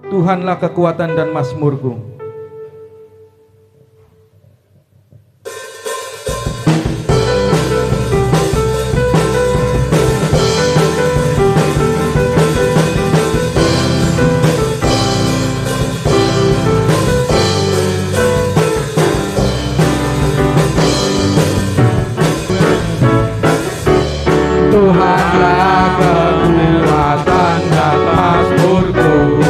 Tuhanlah kekuatan dan mazmurku. Tuhanlah kekuatan dan mazmurku,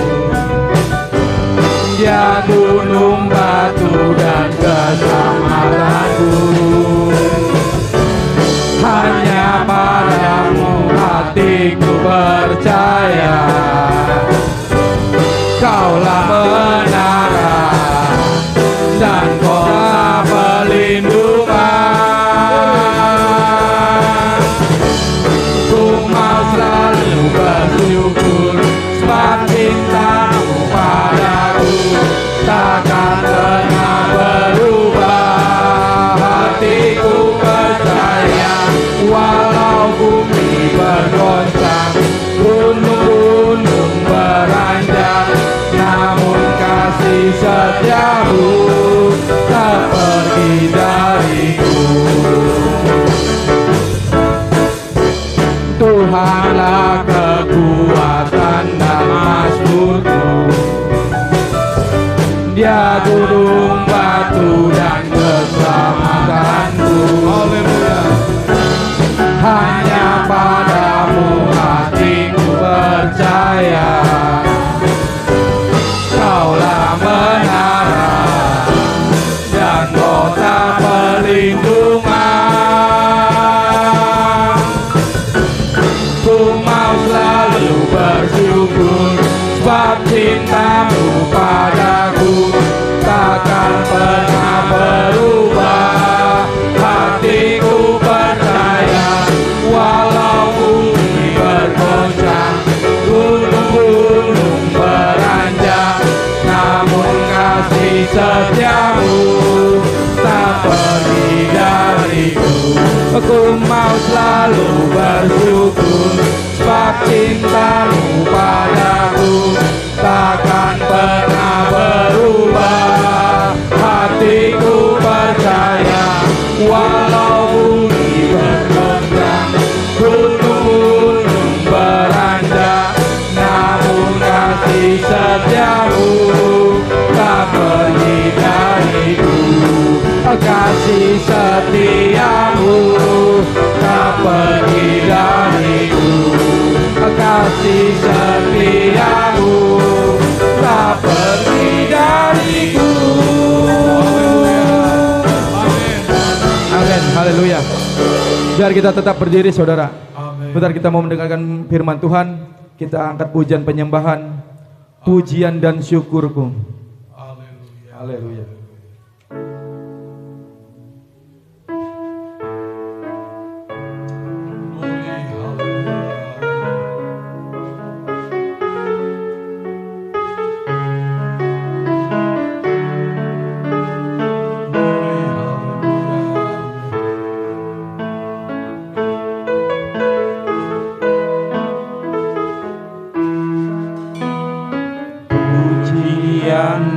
Dia gunung batu dan keselamatanku. Hanya padamu hatiku percaya, Kaulah menara dan kota perlindungan. Selalu bersyukur sebab cintamu padaku takkan pernah berubah. Hatiku percaya walau bumi bergoncang, gunung-gunung beranjak, namun kasih setiamu tak pergi dariku. Tuhanlah kekuatan dan mazmurku, Dia gunung batu dan keselamatanku. Hanya padamu hatiku percaya, Kaulah menara dan kota perlindungan. Selalu bersyukur sebab cintamu padaku takkan pernah berubah. Hatiku percaya walau bumi bergoncang, gunung-gunung beranjak, namun kasih setiamu tak pergi dariku. Aku mau selalu bersyukur sebab cintamu padaku takkan pernah berubah. Hatiku percaya walau bumi bergoncang, gunung-gunung beranjak, namun kasih setiamu tak pergi dariku. Kasih setiamu tak pergi dariku. Kasih setiamu tak pergi dariku. Amin. Haleluya. Biar kita tetap berdiri, saudara. Bentar kita mau mendengarkan firman Tuhan. Kita angkat pujian penyembahan, pujian dan syukurku. Haleluya.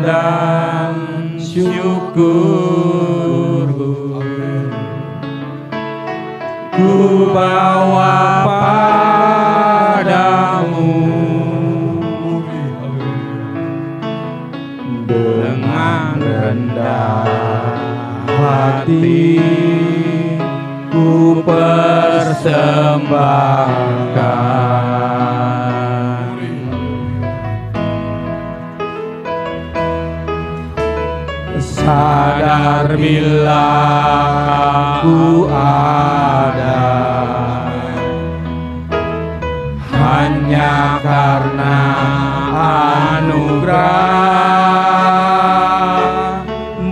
Dan syukurku ku bawa padamu dengan rendah hati ku persembahkan. Sadar bila aku ada hanya karena anugerah,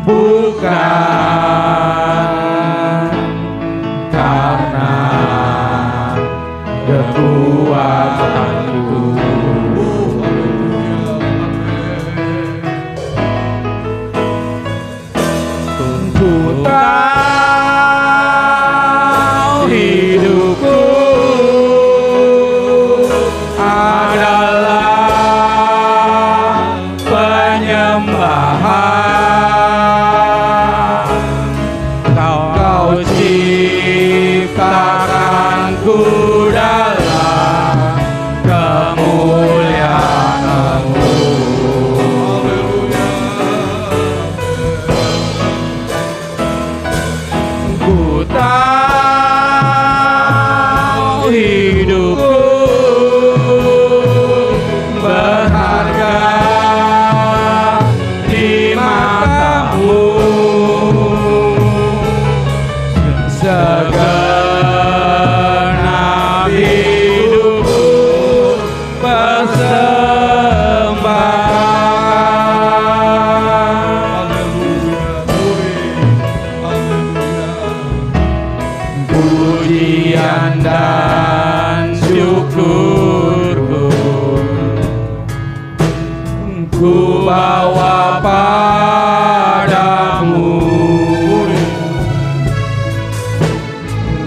bukan karena kekuatanku. Ku tahu hidupku adalah bawa padamu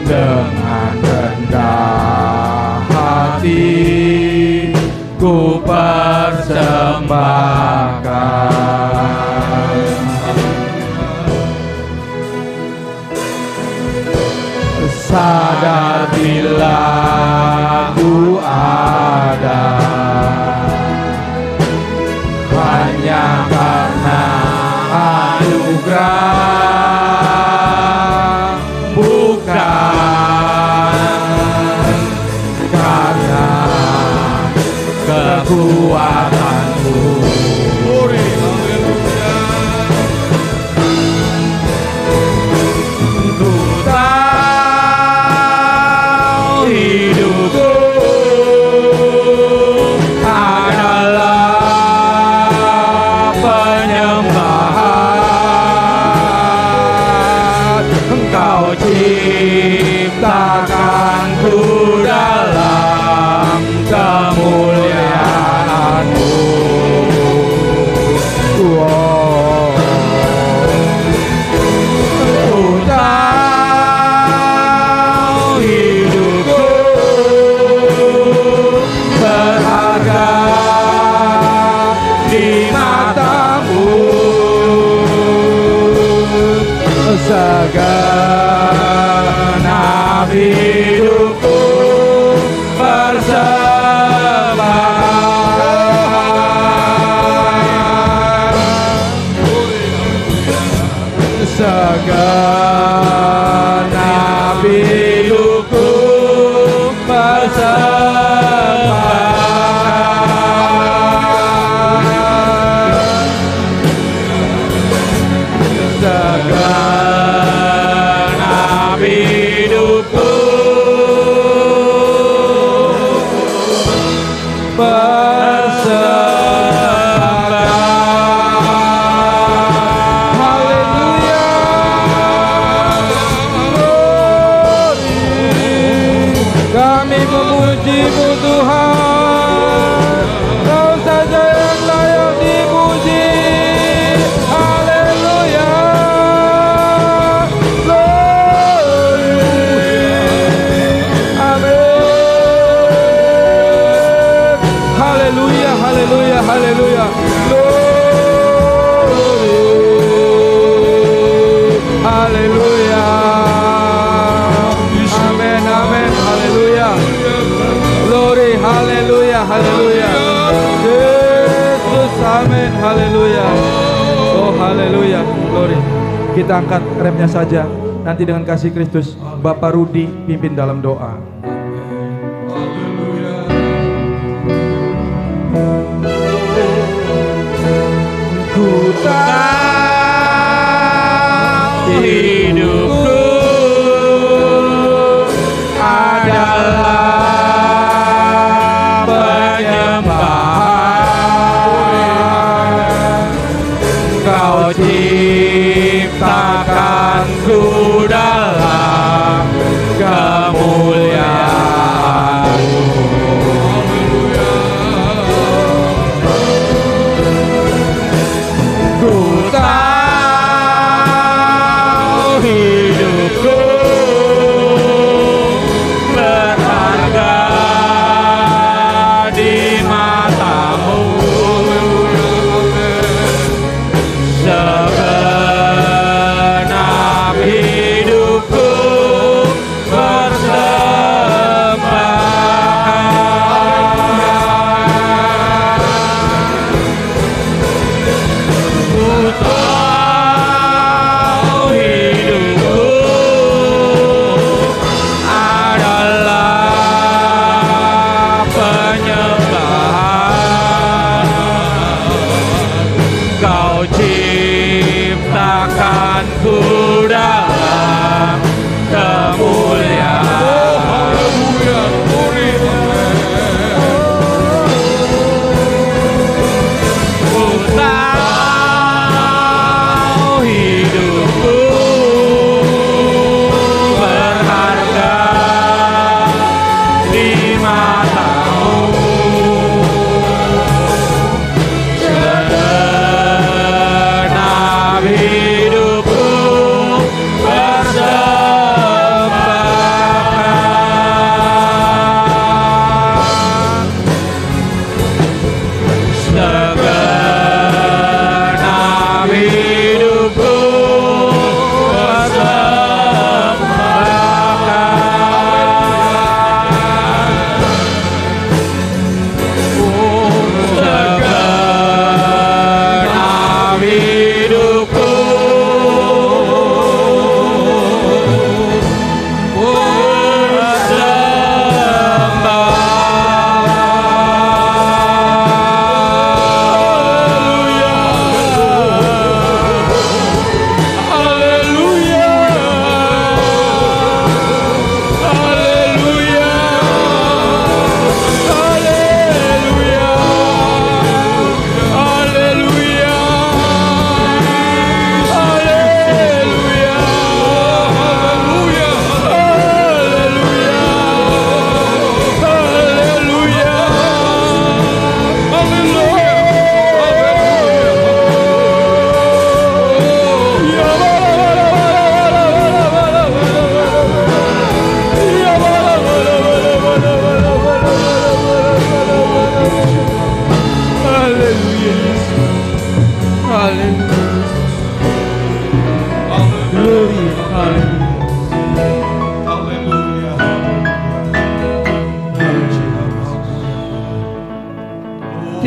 dengan rendah hati ku persembahkan. Sadar bila ku ada hanya karena anugerah, bukan karena kekuatanku. Ku tahu hidupku adalah penyembahan. Engkau ciptakanku dalam kemuliaan-Mu. Ku tahu hidupku berharga di mata-Mu. Segenap hidupku persembahkan. Segenap hidupku persembahkan. Segenap hidupku persembahkan. Haleluya. Kami memuji-Mu Tuhan, Kau saja yang layak dipuji. Haleluya. Glory. Amin. Haleluya, haleluya, haleluya. Glory. Haleluya. Amin, amin, haleluya. Glory, haleluya, haleluya. Yesus, amin, haleluya. Oh, haleluya, glory. Kita angkat remnya saja. Nanti dengan kasih Kristus, Bapak Rudi pimpin dalam doa. Ku tahu hidupku adalah penyembahan. Kau ciptakanku dalam kemuliaan-Mu. Ku tahu hidupku berharga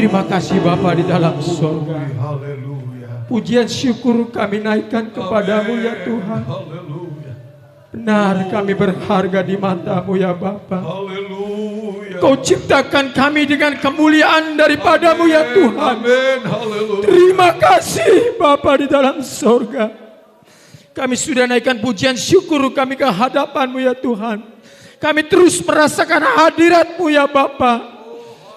Terima kasih Bapa di dalam surga. Haleluya. Pujian syukur kami naikkan kepadamu ya Tuhan. Haleluya. Benar kami berharga di matamu ya Bapa. Haleluya. Kau ciptakan kami dengan kemuliaan daripadamu ya Tuhan. Amin. Haleluya. Terima kasih Bapa di dalam surga. Kami sudah naikkan pujian syukur kami ke hadapanmu ya Tuhan. Kami terus merasakan hadiratmu ya Bapa.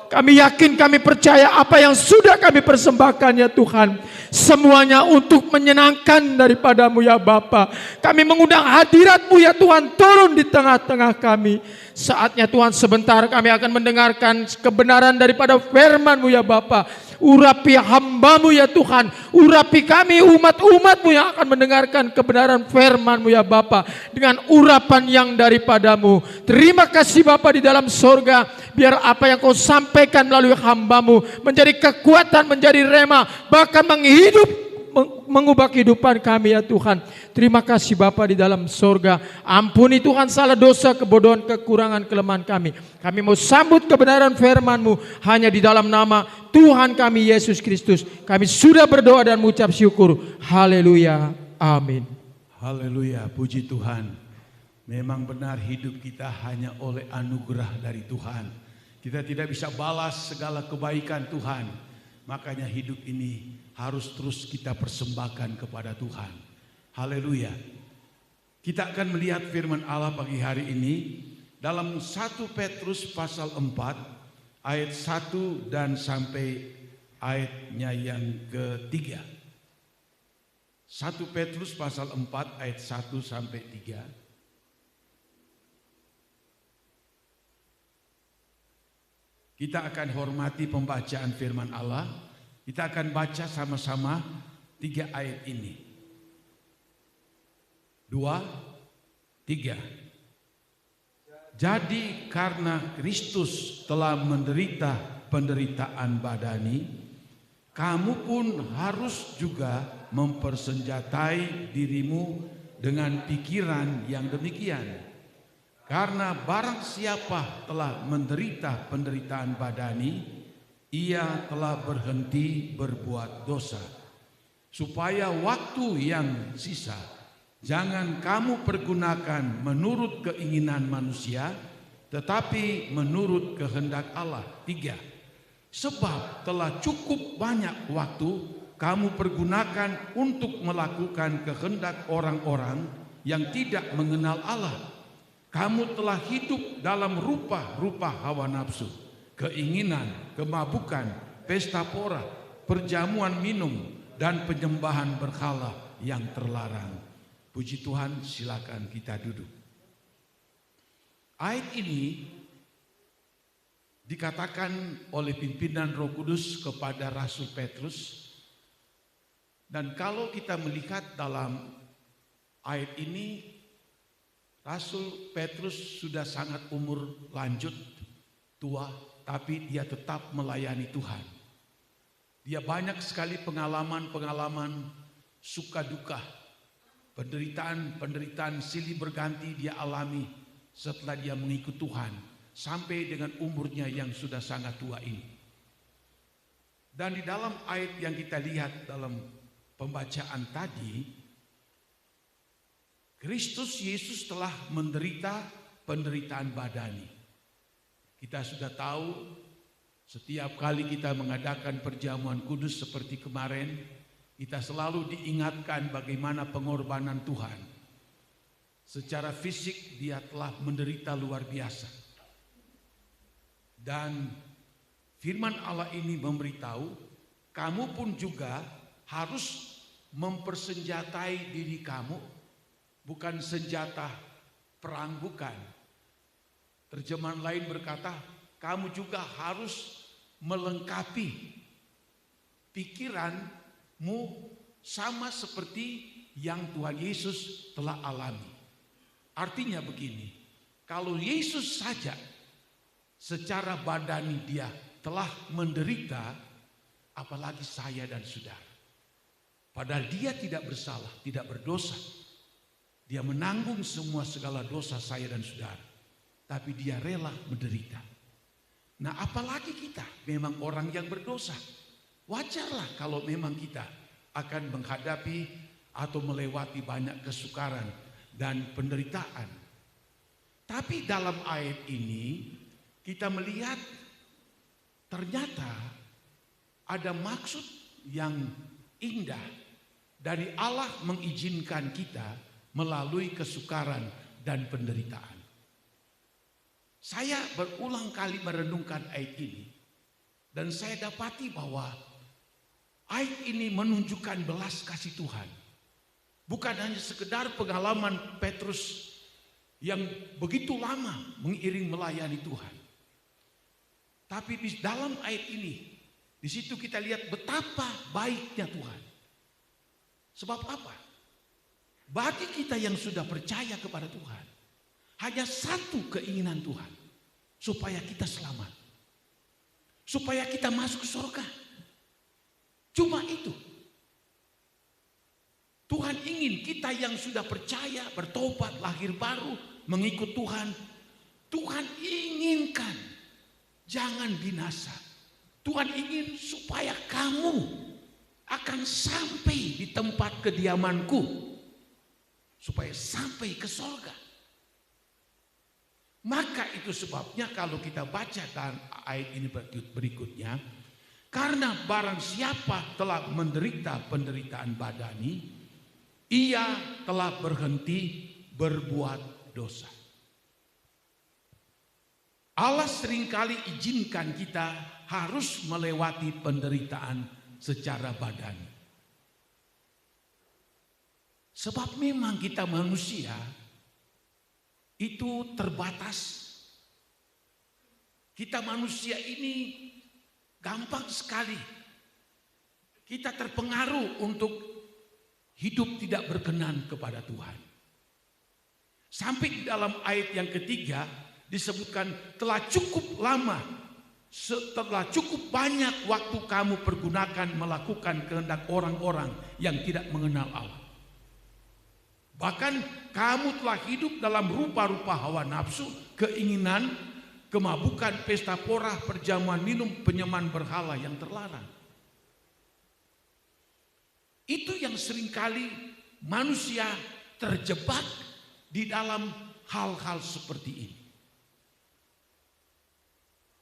Kami yakin, kami percaya apa yang sudah kami persembahkan ya Tuhan. Semuanya untuk menyenangkan daripadamu ya Bapa. Kami mengundang hadiratmu ya Tuhan turun di tengah-tengah kami. Saatnya Tuhan sebentar kami akan mendengarkan kebenaran daripada firman-Mu ya Bapa. Urapi hamba-Mu ya Tuhan. Urapi kami umat-umat-Mu yang akan mendengarkan kebenaran firman-Mu ya Bapa. Dengan urapan yang daripadamu. Terima kasih Bapa di dalam sorga. Biar apa yang Kau sampaikan melalui hamba-Mu menjadi kekuatan, menjadi rema. Bahkan mengubah kehidupan kami ya Tuhan. Terima kasih Bapa di dalam sorga. Ampuni Tuhan salah dosa, kebodohan, kekurangan, kelemahan kami. Kami mau sambut kebenaran firman-Mu hanya di dalam nama Tuhan kami Yesus Kristus. Kami sudah berdoa dan mengucap syukur. Haleluya. Amin. Haleluya. Puji Tuhan. Memang benar hidup kita hanya oleh anugerah dari Tuhan. Kita tidak bisa balas segala kebaikan Tuhan. Makanya hidup ini harus terus kita persembahkan kepada Tuhan. Haleluya. Kita akan melihat firman Allah pagi hari ini dalam 1 Petrus pasal 4 ayat 1 dan sampai ayatnya yang ketiga. 1 Petrus pasal 4 ayat 1 sampai 3. Kita akan hormati pembacaan firman Allah. Kita akan baca sama-sama 3 ayat ini. 2, 3. Jadi karena Kristus telah menderita penderitaan badani, kamu pun harus juga mempersenjatai dirimu dengan pikiran yang demikian. Karena barang siapa telah menderita penderitaan badani, ia telah berhenti berbuat dosa. Supaya waktu yang sisa, jangan kamu pergunakan menurut keinginan manusia, tetapi menurut kehendak Allah. 3. Sebab telah cukup banyak waktu kamu pergunakan untuk melakukan kehendak orang-orang yang tidak mengenal Allah. Kamu telah hidup dalam rupa-rupa hawa nafsu, keinginan, kemabukan, pesta pora, perjamuan minum, dan penyembahan berhala yang terlarang. Puji Tuhan, silakan kita duduk. Ayat ini dikatakan oleh pimpinan Roh Kudus kepada Rasul Petrus. Dan kalau kita melihat dalam ayat ini, Rasul Petrus sudah sangat umur lanjut, tua, tapi dia tetap melayani Tuhan. Dia banyak sekali pengalaman-pengalaman suka duka, penderitaan silih berganti dia alami setelah dia mengikut Tuhan sampai dengan umurnya yang sudah sangat tua ini. Dan di dalam ayat yang kita lihat dalam pembacaan tadi, Kristus Yesus telah menderita penderitaan badani. Kita sudah tahu setiap kali kita mengadakan perjamuan kudus seperti kemarin, kita selalu diingatkan bagaimana pengorbanan Tuhan. Secara fisik dia telah menderita luar biasa. Dan firman Allah ini memberitahu, kamu pun juga harus mempersenjatai diri kamu. Bukan senjata perang, bukan. Terjemahan lain berkata, kamu juga harus melengkapi pikiranmu sama seperti yang Tuhan Yesus telah alami. Artinya begini, kalau Yesus saja secara badani dia telah menderita, apalagi saya dan saudara. Padahal dia tidak bersalah, tidak berdosa. Dia menanggung semua segala dosa saya dan saudara. Tapi dia rela menderita. Nah, apalagi kita memang orang yang berdosa. Wajarlah kalau memang kita akan menghadapi atau melewati banyak kesukaran dan penderitaan. Tapi dalam ayat ini kita melihat ternyata ada maksud yang indah dari Allah mengizinkan kita melalui kesukaran dan penderitaan. Saya berulang kali merenungkan ayat ini dan saya dapati bahwa ayat ini menunjukkan belas kasih Tuhan. Bukan hanya sekedar pengalaman Petrus yang begitu lama mengiring melayani Tuhan. Tapi di dalam ayat ini, di situ kita lihat betapa baiknya Tuhan. Sebab apa? Bagi kita yang sudah percaya kepada Tuhan, hanya satu keinginan Tuhan, supaya kita selamat, supaya kita masuk ke surga. Cuma itu. Tuhan ingin kita yang sudah percaya, bertobat, lahir baru, mengikut Tuhan. Tuhan inginkan jangan binasa. Tuhan ingin supaya kamu akan sampai di tempat kediamanku, supaya sampai ke surga. Maka itu sebabnya kalau kita baca dan ayat ini berikutnya, karena barang siapa telah menderita penderitaan badani, ia telah berhenti berbuat dosa. Allah seringkali izinkan kita harus melewati penderitaan secara badani. Sebab memang kita manusia itu terbatas. Kita manusia ini gampang sekali kita terpengaruh untuk hidup tidak berkenan kepada Tuhan. Sampai di dalam ayat yang ketiga disebutkan telah cukup lama, setelah cukup banyak waktu kamu pergunakan melakukan kehendak orang-orang yang tidak mengenal Allah. Bahkan kamu telah hidup dalam rupa-rupa hawa nafsu, keinginan, kemabukan, pesta porah, perjamuan minum, penyembahan berhala yang terlarang. Itu yang seringkali manusia terjebak di dalam hal-hal seperti ini.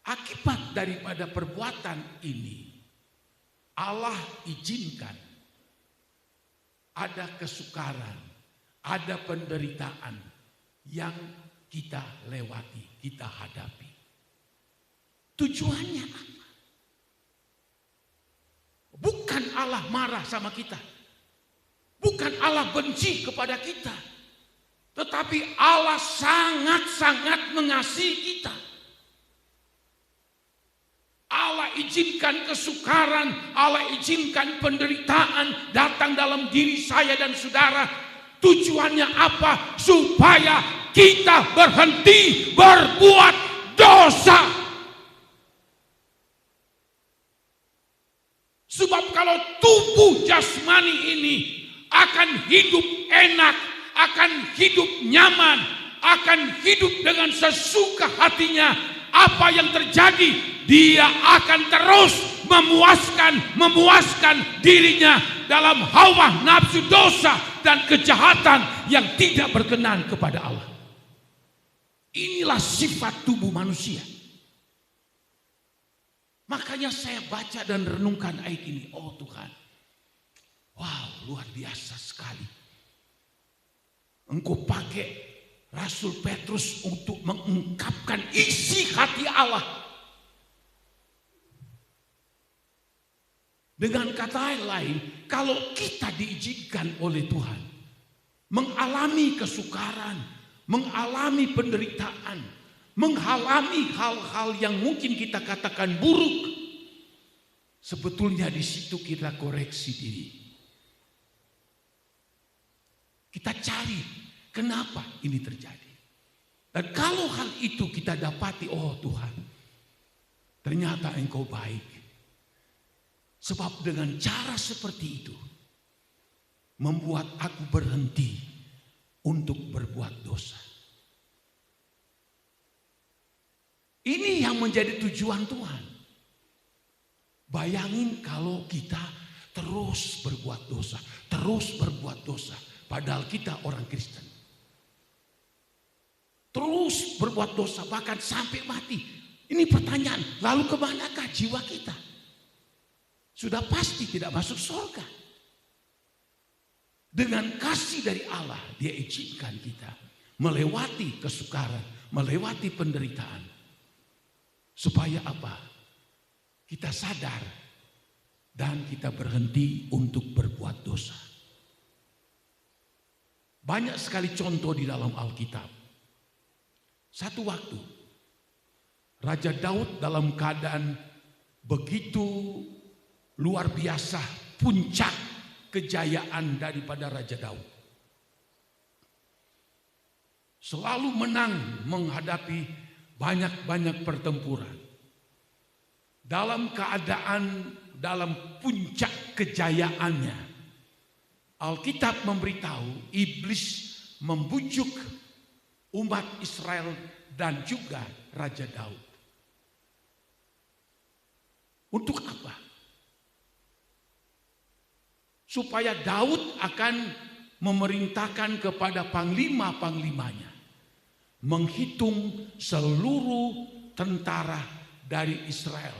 Akibat daripada perbuatan ini, Allah izinkan ada kesukaran, ada penderitaan yang kita lewati, kita hadapi. Tujuannya apa? Bukan Allah marah sama kita. Bukan Allah benci kepada kita. Tetapi Allah sangat-sangat mengasihi kita. Allah izinkan kesukaran, Allah izinkan penderitaan datang dalam diri saya dan saudara. Tujuannya apa? Supaya kita berhenti berbuat dosa. Sebab kalau tubuh jasmani ini akan hidup enak, akan hidup nyaman, akan hidup dengan sesuka hatinya, apa yang terjadi? Dia akan terus memuaskan dirinya dalam hawa nafsu dosa dan kejahatan yang tidak berkenan kepada Allah. Inilah sifat tubuh manusia. Makanya saya baca dan renungkan ayat ini. Oh Tuhan, wow, luar biasa sekali. Engkau pakai Rasul Petrus untuk mengungkapkan isi hati Allah. Dengan kata lain, kalau kita diizinkan oleh Tuhan mengalami kesukaran, mengalami penderitaan, mengalami hal-hal yang mungkin kita katakan buruk, sebetulnya di situ kita koreksi diri. Kita cari kenapa ini terjadi. Dan kalau hal itu kita dapati, oh Tuhan, ternyata Engkau baik. Sebab dengan cara seperti itu membuat aku berhenti untuk berbuat dosa. Ini yang menjadi tujuan Tuhan. Bayangin kalau kita terus berbuat dosa, terus berbuat dosa, padahal kita orang Kristen. Terus berbuat dosa bahkan sampai mati. Ini pertanyaan, lalu kemanakah jiwa kita? Sudah pasti tidak masuk surga. Dengan kasih dari Allah, Dia izinkan kita melewati kesukaran, melewati penderitaan. Supaya apa? Kita sadar dan kita berhenti untuk berbuat dosa. Banyak sekali contoh di dalam Alkitab. Satu waktu, Raja Daud dalam keadaan begitu luar biasa, puncak kejayaan daripada Raja Daud. Selalu menang menghadapi banyak-banyak pertempuran. Dalam keadaan, dalam puncak kejayaannya, Alkitab memberitahu iblis membujuk umat Israel dan juga Raja Daud. Untuk apa? Supaya Daud akan memerintahkan kepada panglima-panglimanya menghitung seluruh tentara dari Israel,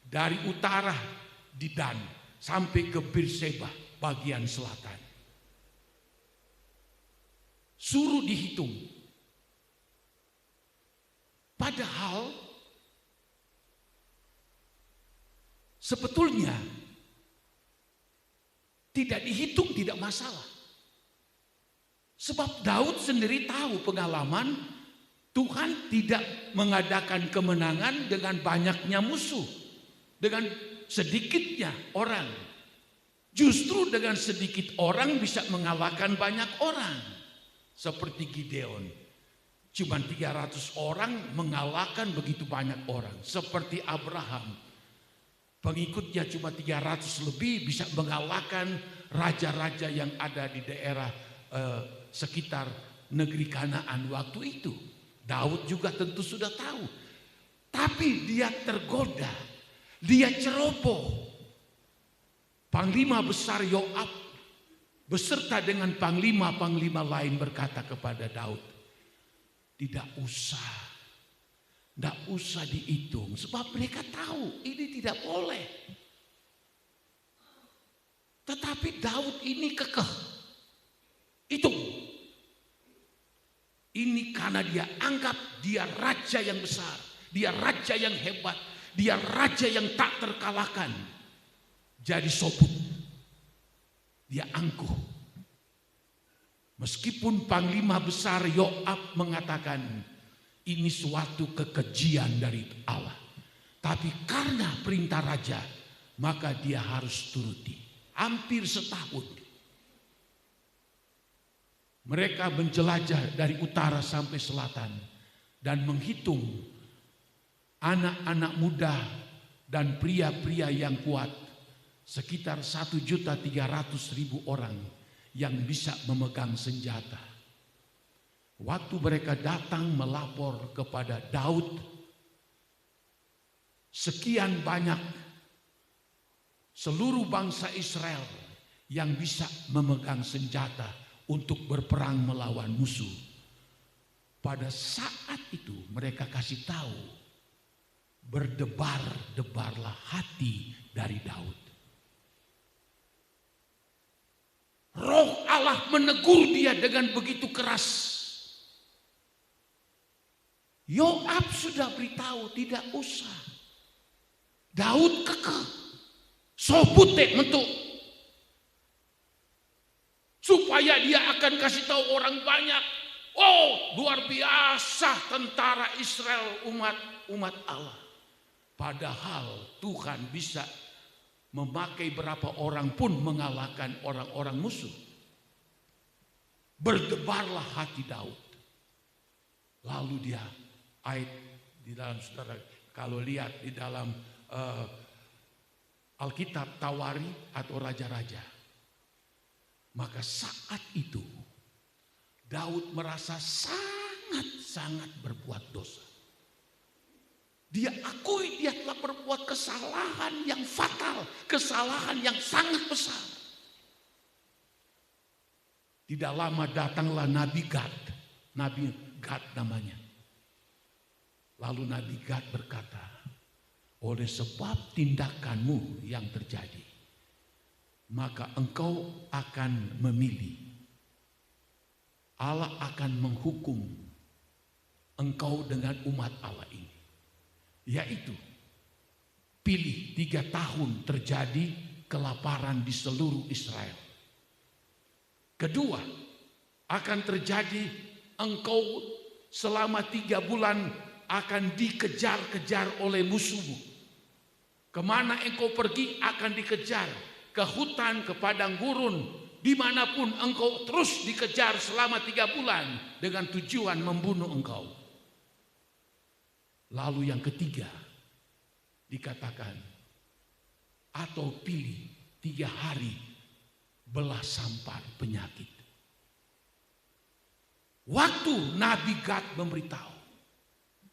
dari utara di Dan sampai ke Berseba bagian selatan. Suruh dihitung. Padahal sebetulnya tidak dihitung tidak masalah. Sebab Daud sendiri tahu pengalaman Tuhan tidak mengadakan kemenangan dengan banyaknya musuh, dengan sedikitnya orang. Justru dengan sedikit orang bisa mengalahkan banyak orang. Seperti Gideon, cuma 300 orang mengalahkan begitu banyak orang. Seperti Abraham, pengikutnya cuma 300 lebih bisa mengalahkan raja-raja yang ada di daerah sekitar negeri Kanaan waktu itu. Daud juga tentu sudah tahu. Tapi dia tergoda, dia ceroboh. Panglima besar Yoab beserta dengan panglima-panglima lain berkata kepada Daud, tidak usah dihitung. Sebab mereka tahu ini tidak boleh. Tetapi Daud ini kekeh. Hitung. Ini karena dia anggap dia raja yang besar, dia raja yang hebat, dia raja yang tak terkalahkan. Jadi sobut, dia angkuh. Meskipun panglima besar Yoab mengatakan ini suatu kekejian dari Allah, tapi karena perintah raja, maka dia harus turuti. Hampir setahun. Mereka menjelajah dari utara sampai selatan dan menghitung anak-anak muda dan pria-pria yang kuat, sekitar 1.300.000 orang yang bisa memegang senjata. Waktu mereka datang melapor kepada Daud, sekian banyak seluruh bangsa Israel yang bisa memegang senjata untuk berperang melawan musuh. Pada saat itu mereka kasih tahu, berdebar-debarlah hati dari Daud. Roh Allah menegur dia dengan begitu keras. Yoab sudah beritahu tidak usah. Daud kekeh, sobut mentuk. Supaya dia akan kasih tahu orang banyak. Oh, luar biasa tentara Israel, umat Allah. Padahal Tuhan bisa memakai berapa orang pun mengalahkan orang-orang musuh. Berdebarlah hati Daud. Lalu dia ayat di dalam, saudara kalau lihat di dalam Alkitab Tawari atau Raja-Raja. Maka saat itu Daud merasa sangat-sangat berbuat dosa. Dia akui dia telah berbuat kesalahan yang fatal, kesalahan yang sangat besar. Tidak lama datanglah Nabi Gad namanya. Lalu Nabi Gad berkata, oleh sebab tindakanmu yang terjadi, maka engkau akan memilih. Allah akan menghukum engkau dengan umat Allah ini. Yaitu pilih 3 tahun terjadi kelaparan di seluruh Israel. Kedua, akan terjadi engkau selama 3 bulan akan dikejar-kejar oleh musuhmu. Kemana engkau pergi akan dikejar, ke hutan, ke padang gurun, dimanapun engkau terus dikejar selama 3 bulan dengan tujuan membunuh engkau. Lalu yang ketiga dikatakan, atau pilih 3 hari belah sampar penyakit. Waktu Nabi Gad memberitahu,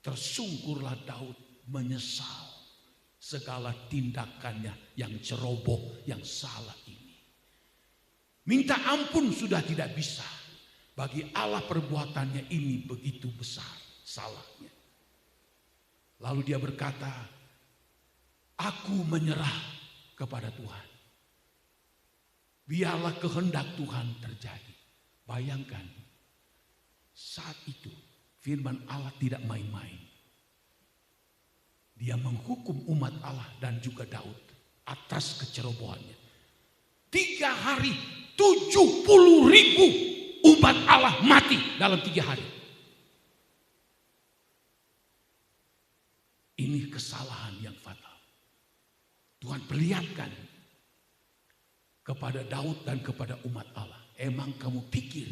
tersungkurlah Daud menyesal segala tindakannya yang ceroboh, yang salah ini. Minta ampun sudah tidak bisa. Bagi Allah perbuatannya ini begitu besar salahnya. Lalu dia berkata, aku menyerah kepada Tuhan. Biarlah kehendak Tuhan terjadi. Bayangkan, saat itu firman Allah tidak main-main. Dia menghukum umat Allah dan juga Daud atas kecerobohannya. 3 hari 70.000 umat Allah mati dalam 3 hari. Ini kesalahan yang fatal. Tuhan perlihatkan kepada Daud dan kepada umat Allah. Emang kamu pikir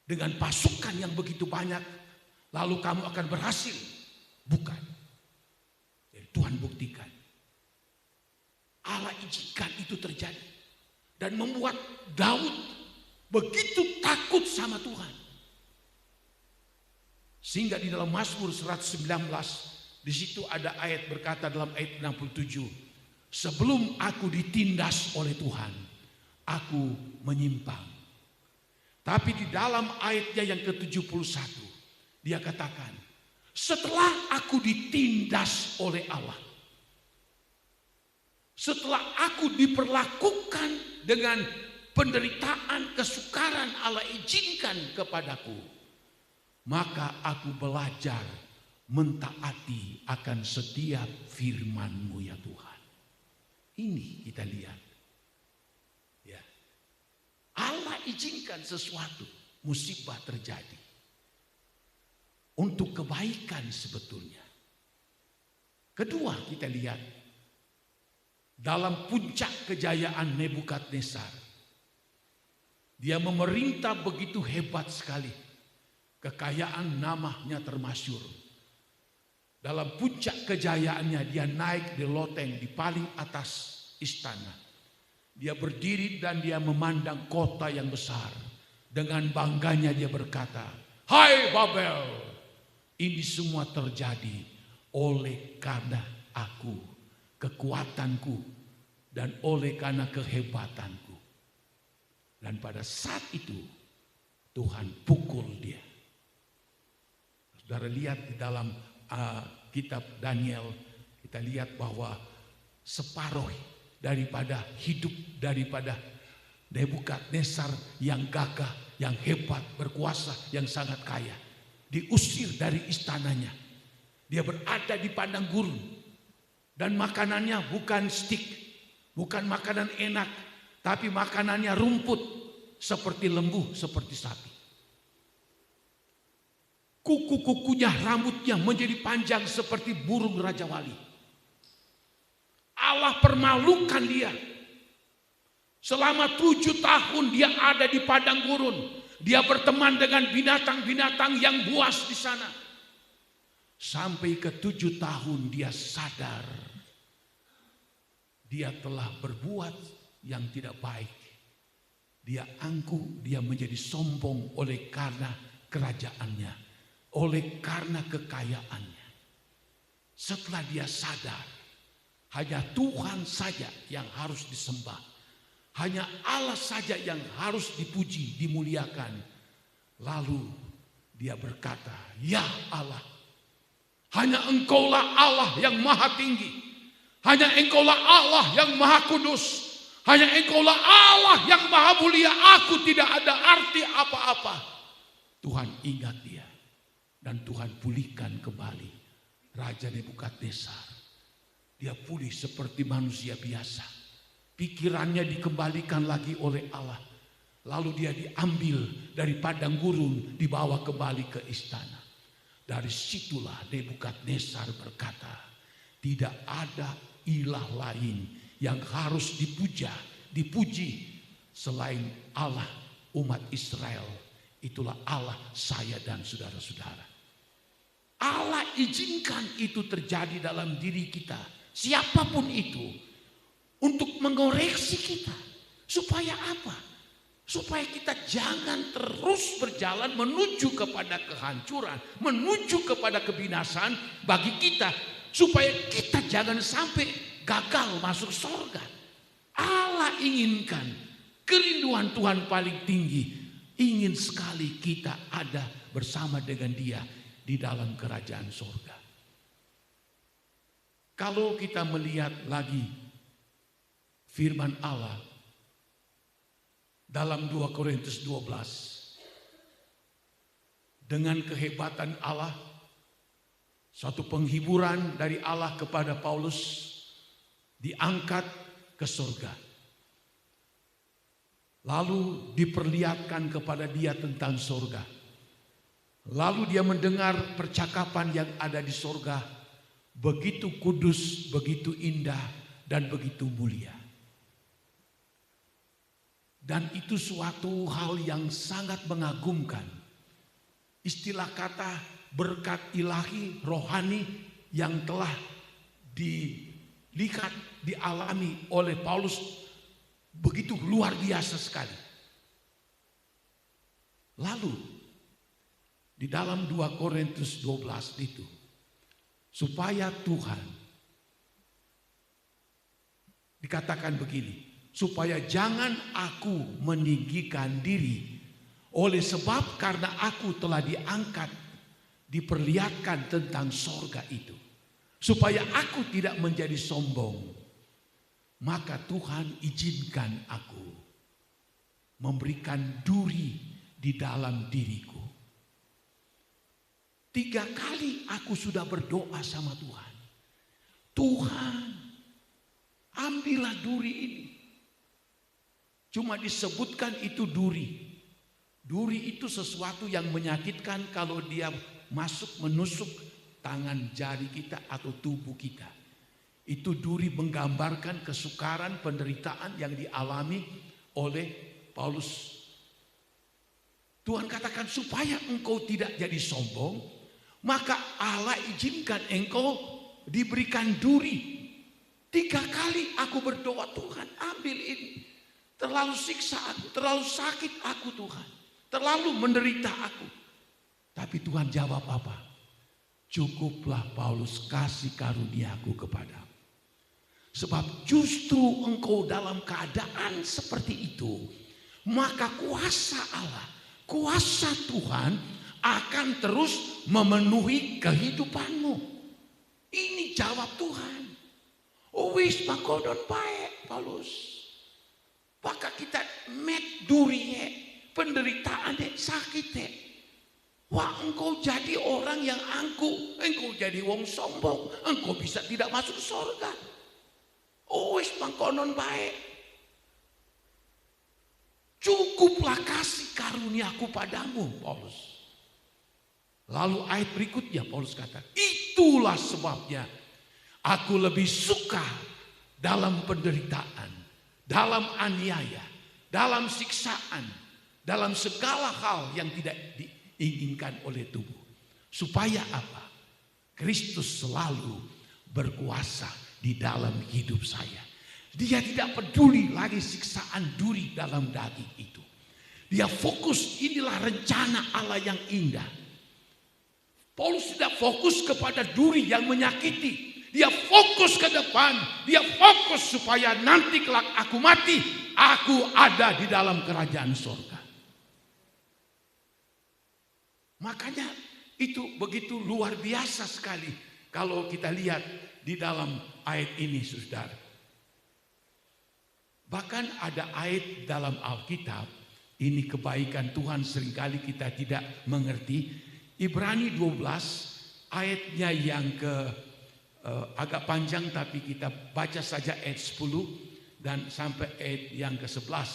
dengan pasukan yang begitu banyak lalu kamu akan berhasil? Bukan. Jadi Tuhan buktikan. Allah izinkan itu terjadi. Dan membuat Daud begitu takut sama Tuhan. Sehingga di dalam Mazmur 119 di situ ada ayat berkata dalam ayat 67, sebelum aku ditindas oleh Tuhan, aku menyimpang. Tapi di dalam ayatnya yang ke-71, dia katakan, setelah aku ditindas oleh Allah, setelah aku diperlakukan dengan penderitaan, kesukaran Allah izinkan kepadaku, maka aku belajar mentaati akan setiap firman-Mu ya Tuhan. Ini kita lihat. Ya. Allah izinkan sesuatu, musibah terjadi. Untuk kebaikan sebetulnya. Kedua kita lihat. Dalam puncak kejayaan Nebukadnezar. Dia memerintah begitu hebat sekali. Kekayaan namanya termasyhur. Dalam puncak kejayaannya dia naik di loteng di paling atas istana. Dia berdiri dan dia memandang kota yang besar. Dengan bangganya dia berkata, hai Babel, ini semua terjadi oleh karena aku, kekuatanku, dan oleh karena kehebatanku. Dan pada saat itu Tuhan pukul dia. Saudara lihat di dalam kitab Daniel, kita lihat bahwa separuh daripada hidup daripada Nebukadnezar yang gagah, yang hebat, berkuasa, yang sangat kaya, diusir dari istananya. Dia berada di padang gurun dan makanannya bukan stik, bukan makanan enak, tapi makanannya rumput seperti lembu, seperti sapi. Kuku-kukunya, rambutnya menjadi panjang seperti burung Raja Wali. Allah permalukan dia. Selama 7 tahun dia ada di padang gurun. Dia berteman dengan binatang-binatang yang buas di sana. Sampai ke 7 tahun dia sadar. Dia telah berbuat yang tidak baik. Dia angkuh, dia menjadi sombong oleh karena kerajaannya. Oleh karena kekayaannya. setelah dia sadar hanya Tuhan saja yang harus disembah, hanya Allah saja yang harus dipuji, dimuliakan. Lalu dia berkata, ya Allah, hanya Engkaulah Allah yang maha tinggi, hanya Engkaulah Allah yang maha kudus, hanya Engkaulah Allah yang maha mulia. Aku tidak ada arti apa-apa. Tuhan ingat dia, dan Tuhan pulihkan kembali Raja Nebukadnezar. Dia pulih seperti manusia biasa. Pikirannya dikembalikan lagi oleh Allah. Lalu dia diambil dari padang gurun, dibawa kembali ke istana. Dari situlah Nebukadnezar berkata, tidak ada ilah lain yang harus dipuji selain Allah umat Israel. Itulah Allah saya dan saudara-saudara. Allah izinkan itu terjadi dalam diri kita, siapapun itu, untuk mengoreksi kita. Supaya apa? Supaya kita jangan terus berjalan menuju kepada kehancuran, menuju kepada kebinasaan bagi kita. Supaya kita jangan sampai gagal masuk surga. Allah inginkan, kerinduan Tuhan paling tinggi, ingin sekali kita ada bersama dengan Dia di dalam kerajaan surga. Kalau kita melihat lagi firman Allah dalam 2 Korintus 12, dengan kehebatan Allah, suatu penghiburan dari Allah kepada Paulus, diangkat ke surga. Lalu diperlihatkan kepada dia tentang surga. Lalu dia mendengar percakapan yang ada di surga, begitu kudus, begitu indah, dan begitu mulia. Dan itu suatu hal yang sangat mengagumkan. Istilah kata berkat ilahi rohani yang telah dilihat, dialami oleh Paulus begitu luar biasa sekali. Lalu di dalam 2 Korintus 12 itu, supaya Tuhan, dikatakan begini, supaya jangan aku meninggikan diri, oleh sebab karena aku telah diangkat, diperlihatkan tentang sorga itu, supaya aku tidak menjadi sombong. Maka Tuhan izinkan aku memberikan duri di dalam diriku. 3 kali aku sudah berdoa sama Tuhan. Tuhan, ambillah duri ini. Cuma disebutkan itu duri. Duri itu sesuatu yang menyakitkan kalau dia masuk menusuk tangan jari kita atau tubuh kita. Itu duri menggambarkan kesukaran, penderitaan yang dialami oleh Paulus. Tuhan katakan supaya engkau tidak jadi sombong, maka Allah izinkan engkau diberikan duri. 3 kali aku berdoa, Tuhan ambil ini. Terlalu siksa aku, terlalu sakit aku Tuhan. Terlalu menderita aku. Tapi Tuhan jawab apa? Cukuplah Paulus, kasih karuniaku kepadamu. Sebab justru engkau dalam keadaan seperti itu, maka kuasa Allah, kuasa Tuhan akan terus memenuhi kehidupanmu. Ini jawab Tuhan. Wis makodon baik Paulus. Maka kita met duri penderitaan sakit. Wah, engkau jadi orang yang angkuh, engkau jadi wong sombong, engkau bisa tidak masuk surga. Wis mangkonon baik. Cukuplah kasih karuniaku padamu, Paulus. Lalu ayat berikutnya Paulus kata, itulah sebabnya aku lebih suka dalam penderitaan, dalam aniaya, dalam siksaan, dalam segala hal yang tidak diinginkan oleh tubuh. Supaya apa? Kristus selalu berkuasa di dalam hidup saya. Dia tidak peduli lagi siksaan duri dalam daging itu. Dia fokus, inilah rencana Allah yang indah. Paulus tidak fokus kepada duri yang menyakiti. Dia fokus ke depan. Dia fokus supaya nanti kelak aku mati, aku ada di dalam kerajaan surga. Makanya itu begitu luar biasa sekali kalau kita lihat di dalam ayat ini, saudara. Bahkan ada ayat dalam Alkitab, ini kebaikan Tuhan seringkali kita tidak mengerti. Ibrani 12 ayatnya yang agak panjang, tapi kita baca saja ayat 10 dan sampai ayat yang ke-11.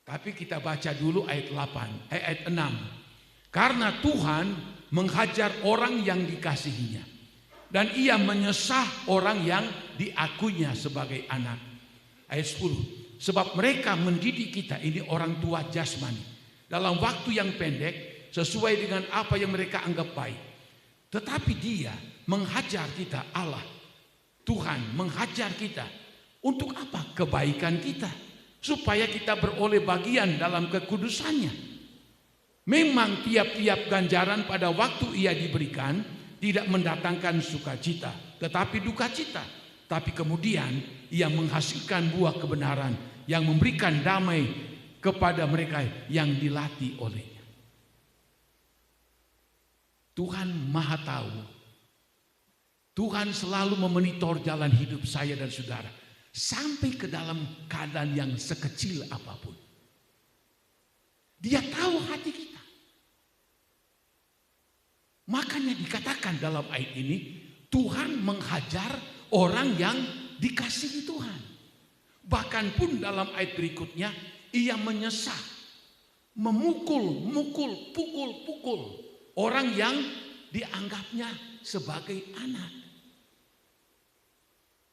Tapi kita baca dulu ayat 6. Karena Tuhan menghajar orang yang dikasihinya, dan ia menyesah orang yang diakuinya sebagai anak. Ayat 10. Sebab mereka mendidik kita, ini orang tua jasmani, dalam waktu yang pendek sesuai dengan apa yang mereka anggap baik. Tetapi dia menghajar kita, Allah, Tuhan menghajar kita. Untuk apa? Kebaikan kita. Supaya kita beroleh bagian dalam kekudusannya. Memang tiap-tiap ganjaran pada waktu ia diberikan tidak mendatangkan sukacita, tetapi duka cita. Tapi kemudian ia menghasilkan buah kebenaran yang memberikan damai kepada mereka yang dilatih olehnya. Tuhan Maha Tahu. Tuhan selalu memonitor jalan hidup saya dan saudara sampai ke dalam keadaan yang sekecil apapun. Dia tahu hati kita. Makanya dikatakan dalam ayat ini, Tuhan menghajar orang yang dikasihi Tuhan. Bahkan pun dalam ayat berikutnya, ia menyesah, memukul, pukul orang yang dianggapnya sebagai anak.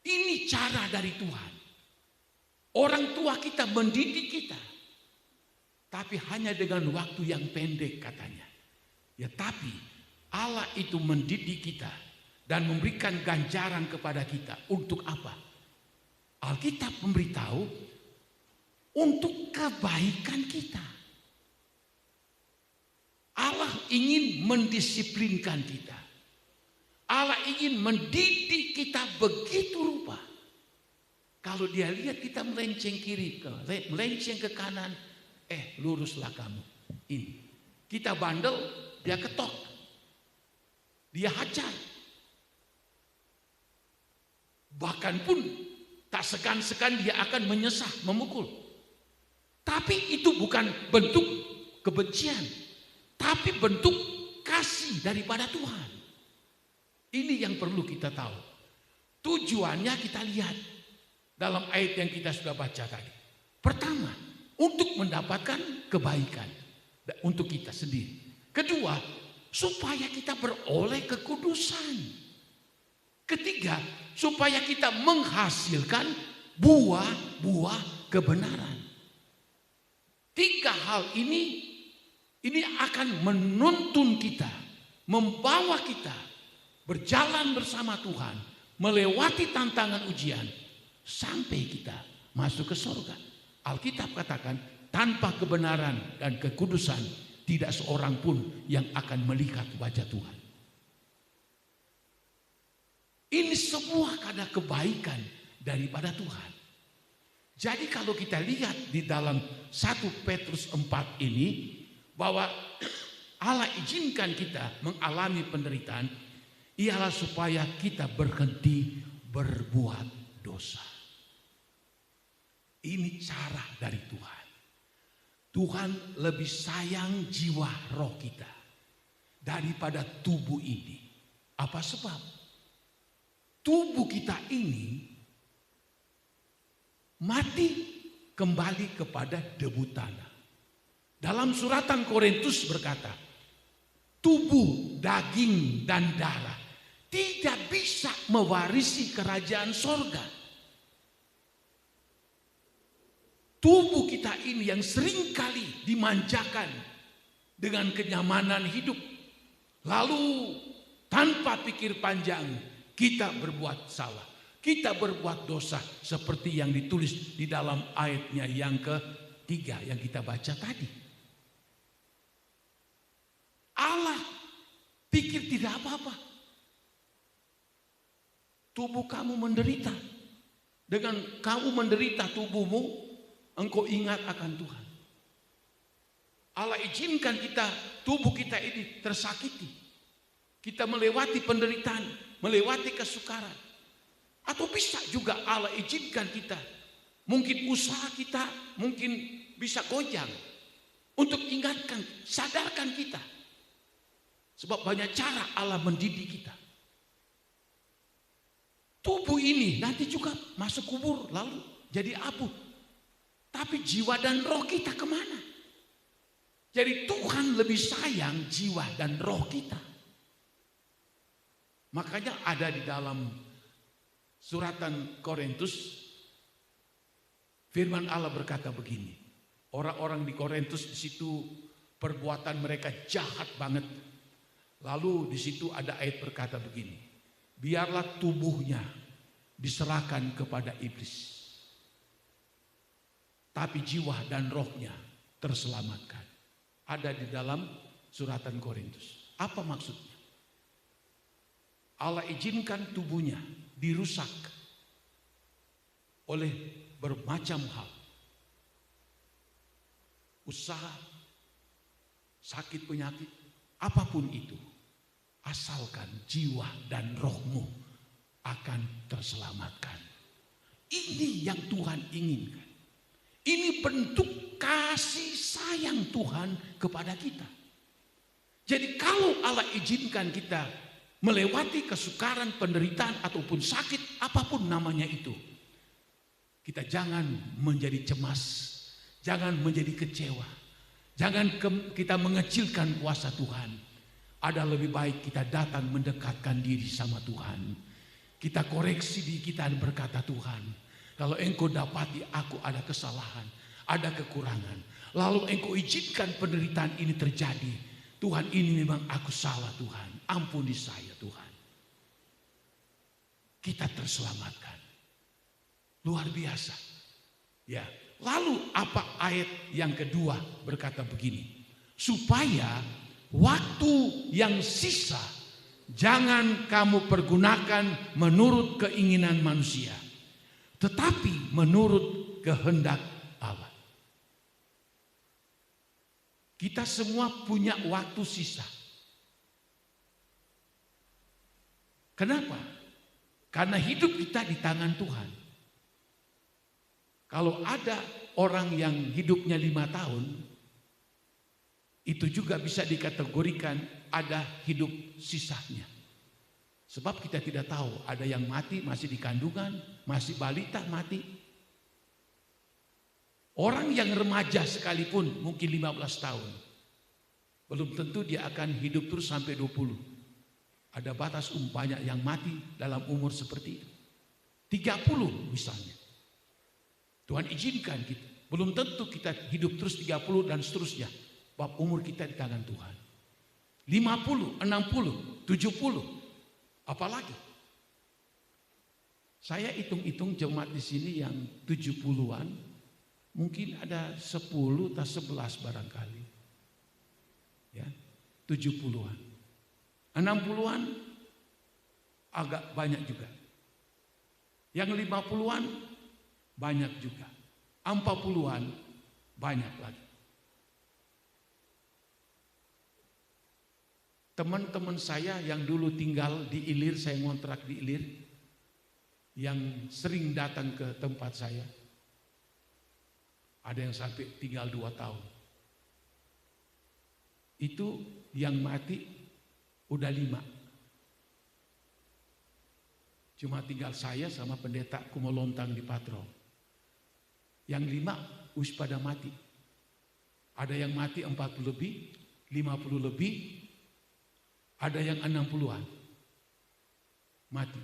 Ini cara dari Tuhan. Orang tua kita mendidik kita, tapi hanya dengan waktu yang pendek katanya. Ya, tapi Allah itu mendidik kita dan memberikan ganjaran kepada kita. Untuk apa? Alkitab memberitahu untuk kebaikan kita. Allah ingin mendisiplinkan kita. Allah ingin mendidik kita begitu rupa. Kalau dia lihat kita melenceng kiri, melenceng ke kanan, luruslah kamu. Ini. Kita bandel, dia ketok. Dia hajar. Bahkan pun tak segan-segan dia akan menyesah, memukul. Tapi itu bukan bentuk kebencian, tapi bentuk kasih daripada Tuhan. Ini yang perlu kita tahu. Tujuannya kita lihat dalam ayat yang kita sudah baca tadi. Pertama, untuk mendapatkan kebaikan untuk kita sendiri. Kedua, supaya kita beroleh kekudusan. Ketiga, supaya kita menghasilkan buah-buah kebenaran. Tiga hal ini akan menuntun kita, membawa kita berjalan bersama Tuhan, melewati tantangan ujian sampai kita masuk ke surga. Alkitab katakan, tanpa kebenaran dan kekudusan tidak seorang pun yang akan melihat wajah Tuhan. Ini sebuah karena kebaikan daripada Tuhan. Jadi kalau kita lihat di dalam 1 Petrus 4 ini, bahwa Allah izinkan kita mengalami penderitaan, ialah supaya kita berhenti berbuat dosa. Ini cara dari Tuhan. Tuhan lebih sayang jiwa roh kita daripada tubuh ini. Apa sebab? Tubuh kita ini mati kembali kepada debu tanah. Dalam suratan Korintus berkata, tubuh, daging, dan darah tidak bisa mewarisi kerajaan sorga. Tubuh kita ini yang seringkali dimanjakan dengan kenyamanan hidup. Lalu tanpa pikir panjang kita berbuat salah. Kita berbuat dosa seperti yang ditulis di dalam ayatnya yang ketiga yang kita baca tadi. Allah Pikir tidak apa-apa. Tubuh kamu menderita. Dengan kamu menderita tubuhmu, engkau ingat akan Tuhan. Allah izinkan tubuh kita ini tersakiti. Kita melewati penderitaan, melewati kesukaran. Atau bisa juga Allah izinkan kita, mungkin usaha kita, mungkin bisa goyang. Untuk ingatkan, sadarkan kita. Sebab banyak cara Allah mendidik kita. Tubuh ini nanti juga masuk kubur lalu jadi abu. Tapi jiwa dan roh kita kemana? Jadi Tuhan lebih sayang jiwa dan roh kita. Makanya ada di dalam suratan Korintus, firman Allah berkata begini. Orang-orang di Korintus di situ perbuatan mereka jahat banget. Lalu di situ ada ayat berkata begini. Biarlah tubuhnya diserahkan kepada iblis. Tapi jiwa dan rohnya terselamatkan. Ada di dalam suratan Korintus. Apa maksudnya? Allah izinkan tubuhnya dirusak oleh bermacam hal. Usaha, sakit penyakit, apapun itu. Asalkan jiwa dan rohmu akan terselamatkan. Ini yang Tuhan inginkan. Ini bentuk kasih sayang Tuhan kepada kita. Jadi kalau Allah izinkan kita melewati kesukaran, penderitaan ataupun sakit, apapun namanya itu, kita jangan menjadi cemas, jangan menjadi kecewa, jangan kita mengecilkan kuasa Tuhan. Ada lebih baik kita datang mendekatkan diri sama Tuhan. Kita koreksi diri kita dan berkata, Tuhan, kalau engkau dapati aku ada kesalahan, ada kekurangan, lalu engkau izinkan penderitaan ini terjadi, Tuhan, ini memang aku salah Tuhan, ampuni saya Tuhan. Kita terselamatkan. Luar biasa. Ya. Lalu apa ayat yang kedua berkata begini, supaya waktu yang sisa jangan kamu pergunakan menurut keinginan manusia, tetapi menurut kehendak Allah. Kita semua punya waktu sisa. Kenapa? Karena hidup kita di tangan Tuhan. Kalau ada orang yang hidupnya 5 tahun, itu juga bisa dikategorikan ada hidup sisanya. Sebab kita tidak tahu, ada yang mati masih di kandungan, masih balita mati. Orang yang remaja sekalipun mungkin 15 tahun, belum tentu dia akan hidup terus sampai 20. Ada batas banyak yang mati dalam umur seperti itu. 30 misalnya. Tuhan izinkan kita, belum tentu kita hidup terus 30 dan seterusnya. Bab umur kita di tangan Tuhan. 50, 60, 70. Apalagi. Saya hitung-hitung jemaat di sini yang 70-an. Mungkin ada 10 atau 11 barangkali. Ya, 70-an. 60-an agak banyak juga. Yang 50-an banyak juga. 40-an banyak lagi. Teman-teman saya yang dulu tinggal di Ilir, saya ngontrak di Ilir, yang sering datang ke tempat saya, ada yang sampai tinggal 2 tahun. Itu yang mati udah 5. Cuma tinggal saya sama pendeta Kumolontang di Patro. Yang 5 us pada mati. Ada yang mati 40 lebih, 50 lebih, ada yang 60-an mati.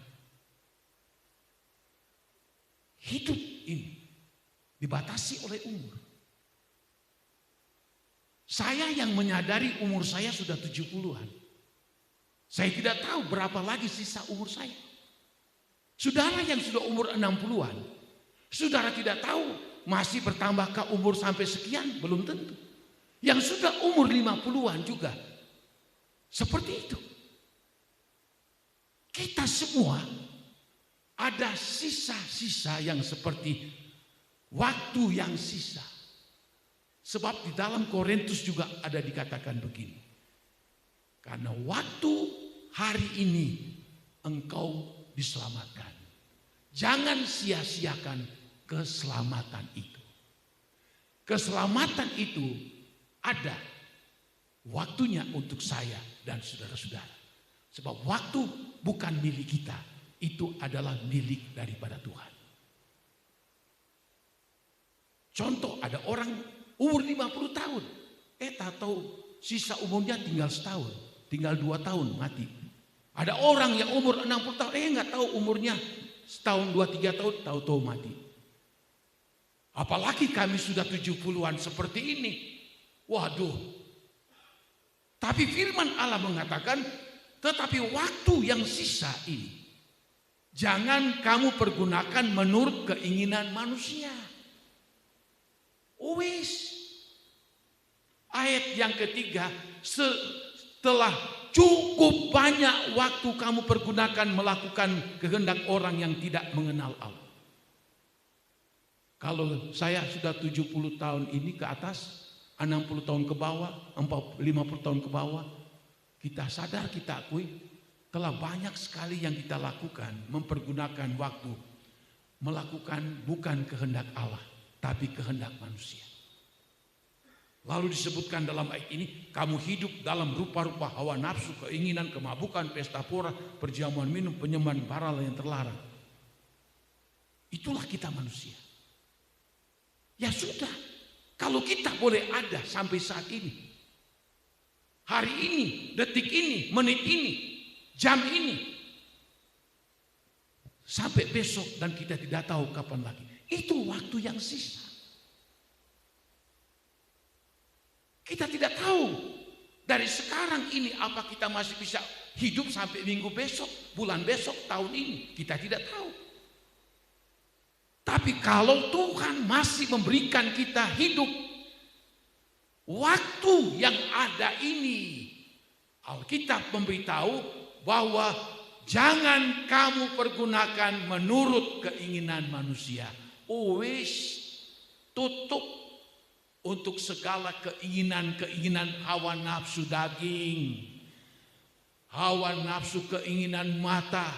Hidup ini dibatasi oleh umur. Saya yang menyadari umur saya sudah 70-an. Saya tidak tahu berapa lagi sisa umur saya. Saudara yang sudah umur 60-an, saudara tidak tahu masih bertambahkah umur sampai sekian? Belum tentu. Yang sudah umur 50-an juga seperti itu. kita semua ada sisa-sisa yang seperti waktu yang sisa. Sebab di dalam Korintus juga ada dikatakan begini. Karena waktu hari ini engkau diselamatkan. Jangan sia-siakan keselamatan itu. Keselamatan itu ada waktunya untuk saya dan saudara-saudara. Sebab waktu bukan milik kita, itu adalah milik daripada Tuhan. Contoh, ada orang umur 50 tahun. Tak tahu sisa umurnya tinggal setahun, tinggal 2 tahun mati. Ada orang yang umur 60 tahun, nggak tahu umurnya setahun, 2-3 tahun, tahu-tahu mati. Apalagi kami sudah 70-an seperti ini. Waduh. Tapi firman Allah mengatakan, tetapi waktu yang sisa ini, jangan kamu pergunakan menurut keinginan manusia. Ayat yang ketiga, setelah cukup banyak waktu kamu pergunakan melakukan kehendak orang yang tidak mengenal Allah. Kalau saya sudah 70 tahun ini ke atas, 60 tahun ke bawah, 50 tahun ke bawah, kita sadar, kita akui, telah banyak sekali yang kita lakukan, mempergunakan waktu, melakukan bukan kehendak Allah, tapi kehendak manusia. Lalu disebutkan dalam ayat ini, kamu hidup dalam rupa-rupa hawa nafsu, keinginan, kemabukan, pesta pora, perjamuan minum, penyembahan berhala yang terlarang. Itulah kita manusia. Ya sudah, kalau kita boleh ada sampai saat ini, hari ini, detik ini, menit ini, jam ini, sampai besok dan kita tidak tahu kapan lagi. Itu waktu yang sisa. Kita tidak tahu dari sekarang ini apa kita masih bisa hidup sampai minggu besok, bulan besok, tahun ini. Kita tidak tahu. Tapi kalau Tuhan masih memberikan kita hidup, waktu yang ada ini, Alkitab memberitahu bahwa jangan kamu pergunakan menurut keinginan manusia. Tutup untuk segala keinginan hawa nafsu daging, hawa nafsu keinginan mata,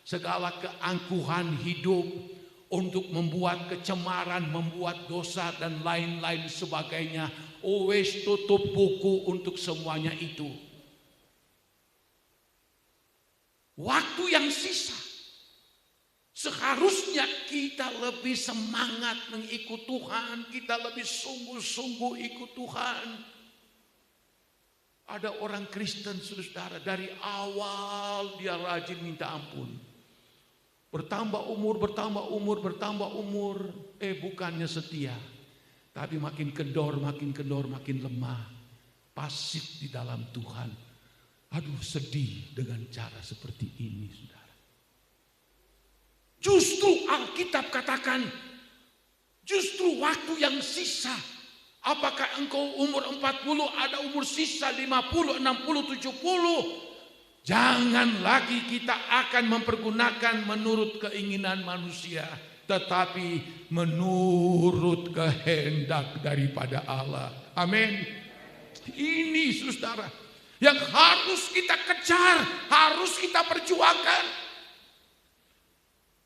segala keangkuhan hidup untuk membuat kecemaran, membuat dosa dan lain-lain sebagainya. Tutup buku untuk semuanya itu. Waktu yang sisa, seharusnya kita lebih semangat mengikut Tuhan, kita lebih sungguh-sungguh ikut Tuhan. Ada orang Kristen, saudara, dari awal dia rajin minta ampun. Bertambah umur, bukannya setia. Tapi makin kendor, makin lemah. Pasif di dalam Tuhan. Aduh, sedih dengan cara seperti ini, saudara. Justru Alkitab katakan, justru waktu yang sisa. Apakah engkau umur 40, ada umur sisa 50, 60, 70. Jangan lagi kita akan mempergunakan menurut keinginan manusia, tetapi menurut kehendak daripada Allah. Amin. Ini, saudara, yang harus kita kejar, harus kita perjuangkan.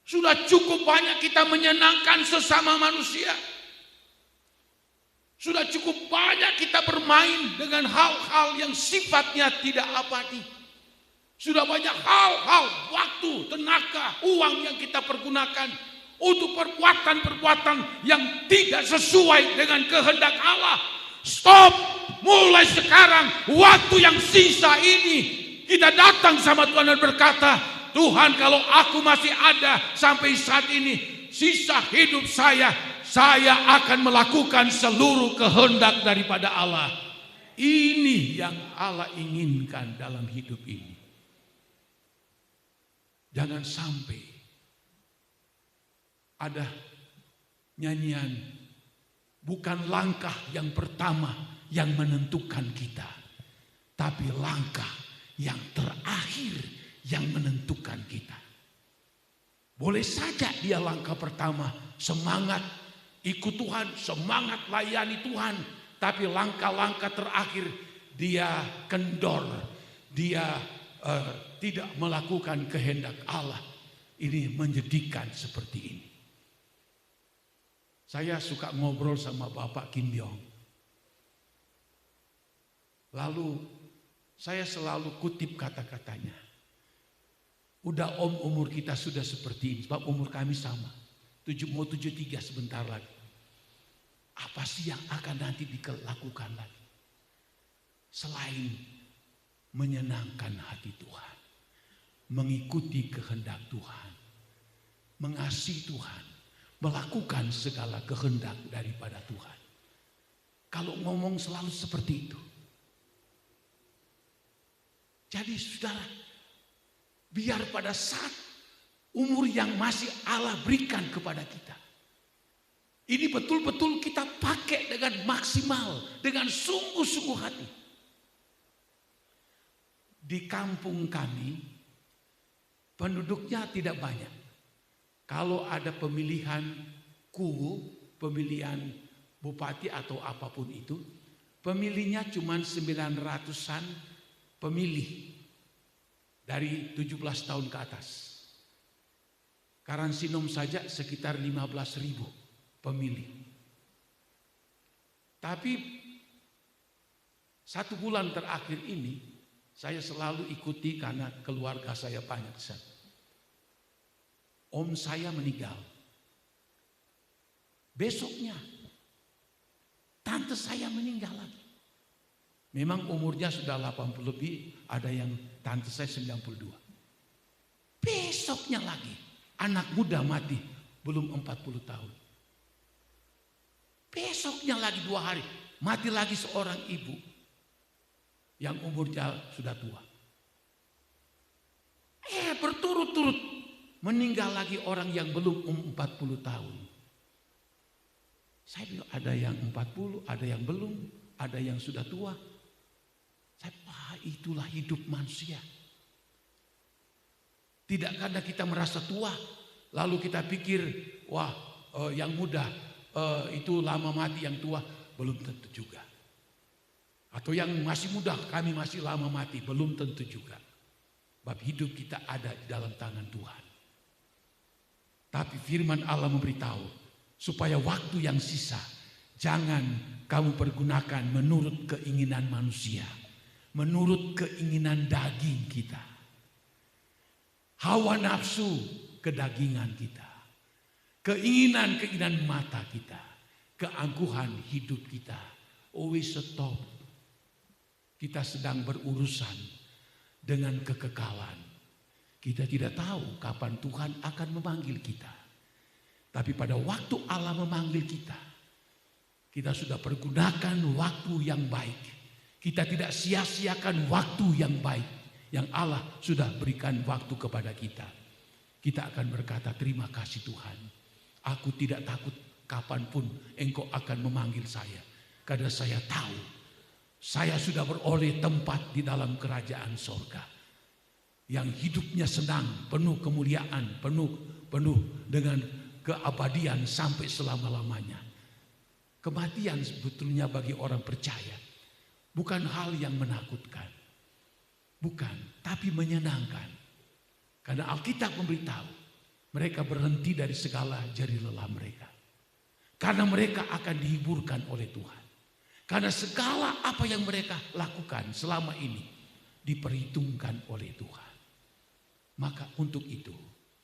Sudah cukup banyak kita menyenangkan sesama manusia. Sudah cukup banyak kita bermain dengan hal-hal yang sifatnya tidak abadi. Sudah banyak hal-hal, waktu, tenaga, uang yang kita pergunakan untuk perbuatan-perbuatan yang tidak sesuai dengan kehendak Allah. Stop! Mulai sekarang, waktu yang sisa ini, kita datang sama Tuhan dan berkata, Tuhan, kalau aku masih ada sampai saat ini, sisa hidup saya akan melakukan seluruh kehendak daripada Allah. Ini yang Allah inginkan dalam hidup ini. Jangan sampai ada nyanyian, bukan langkah yang pertama yang menentukan kita, tapi langkah yang terakhir yang menentukan kita. Boleh saja dia langkah pertama semangat ikut Tuhan, semangat layani Tuhan. Tapi langkah-langkah terakhir dia kendor, dia tidak melakukan kehendak Allah. Ini menyedihkan seperti ini. Saya suka ngobrol sama Bapak Kim Byong. Lalu saya selalu kutip kata-katanya. Udah om, umur kita sudah seperti ini. Sebab umur kami sama. Mau 73 sebentar lagi. Apa sih yang akan nanti dilakukan lagi? Selain menyenangkan hati Tuhan. Mengikuti kehendak Tuhan. Mengasihi Tuhan. Melakukan segala kehendak daripada Tuhan. Kalau ngomong selalu seperti itu. Jadi saudara, biar pada saat umur yang masih Allah berikan kepada kita, ini betul-betul kita pakai dengan maksimal, dengan sungguh-sungguh hati. Di kampung kami, penduduknya tidak banyak. Kalau ada pemilihan pemilihan bupati atau apapun itu, pemilihnya cuma 900-an pemilih dari 17 tahun ke atas. Karansinom saja sekitar 15.000 pemilih. Tapi 1 bulan terakhir ini saya selalu ikuti karena keluarga saya banyak di sana. Om saya meninggal. Besoknya tante saya meninggal lagi. Memang umurnya sudah 80 lebih, ada yang tante saya 92. Besoknya lagi anak muda mati, belum 40 tahun. Besoknya lagi 2 hari, mati lagi seorang ibu yang umurnya sudah tua. Berturut-turut meninggal lagi orang yang belum 40 tahun. Saya bilang ada yang 40, ada yang belum, ada yang sudah tua. Itulah hidup manusia. Tidak karena kita merasa tua, lalu kita pikir, wah yang muda itu lama mati, yang tua belum tentu juga. Atau yang masih muda, kami masih lama mati, belum tentu juga. Sebab hidup kita ada di dalam tangan Tuhan. Tapi firman Allah memberitahu, supaya waktu yang sisa, jangan kamu pergunakan menurut keinginan manusia. Menurut keinginan daging kita. Hawa nafsu kedagingan kita. Keinginan-keinginan mata kita. Keangkuhan hidup kita. Always stop. Kita sedang berurusan dengan kekekalan. Kita tidak tahu kapan Tuhan akan memanggil kita. Tapi pada waktu Allah memanggil kita, kita sudah pergunakan waktu yang baik. Kita tidak sia-siakan waktu yang baik yang Allah sudah berikan waktu kepada kita. Kita akan berkata, terima kasih Tuhan. Aku tidak takut kapanpun Engkau akan memanggil saya. Karena saya tahu saya sudah beroleh tempat di dalam kerajaan sorga. Yang hidupnya senang, penuh kemuliaan, penuh dengan keabadian sampai selama-lamanya. Kematian sebetulnya bagi orang percaya bukan hal yang menakutkan. Bukan, tapi menyenangkan. Karena Alkitab memberitahu mereka berhenti dari segala jari lelah mereka. Karena mereka akan dihiburkan oleh Tuhan. Karena segala apa yang mereka lakukan selama ini diperhitungkan oleh Tuhan. Maka untuk itu,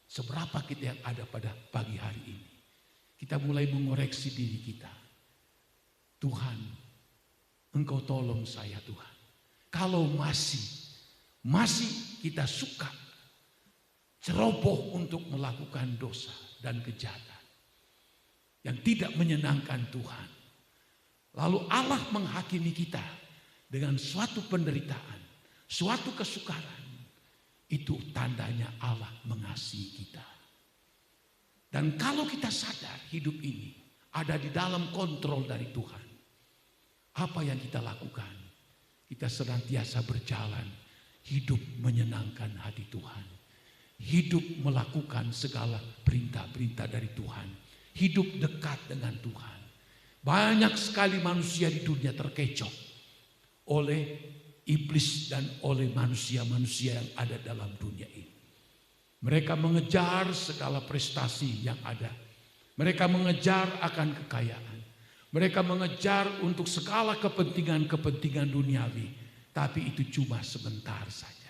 seberapa kita yang ada pada pagi hari ini, kita mulai mengoreksi diri kita. Tuhan, Engkau tolong saya Tuhan. Kalau masih kita suka ceroboh untuk melakukan dosa dan kejahatan yang tidak menyenangkan Tuhan. Lalu Allah menghakimi kita dengan suatu penderitaan, suatu kesukaran. Itu tandanya Allah mengasihi kita. Dan kalau kita sadar hidup ini ada di dalam kontrol dari Tuhan. Apa yang kita lakukan? Kita senantiasa berjalan hidup menyenangkan hati Tuhan. Hidup melakukan segala perintah-perintah dari Tuhan. Hidup dekat dengan Tuhan. Banyak sekali manusia di dunia terkecoh oleh iblis dan oleh manusia-manusia yang ada dalam dunia ini. Mereka mengejar segala prestasi yang ada. Mereka mengejar akan kekayaan. Mereka mengejar untuk segala kepentingan-kepentingan duniawi. Tapi itu cuma sebentar saja.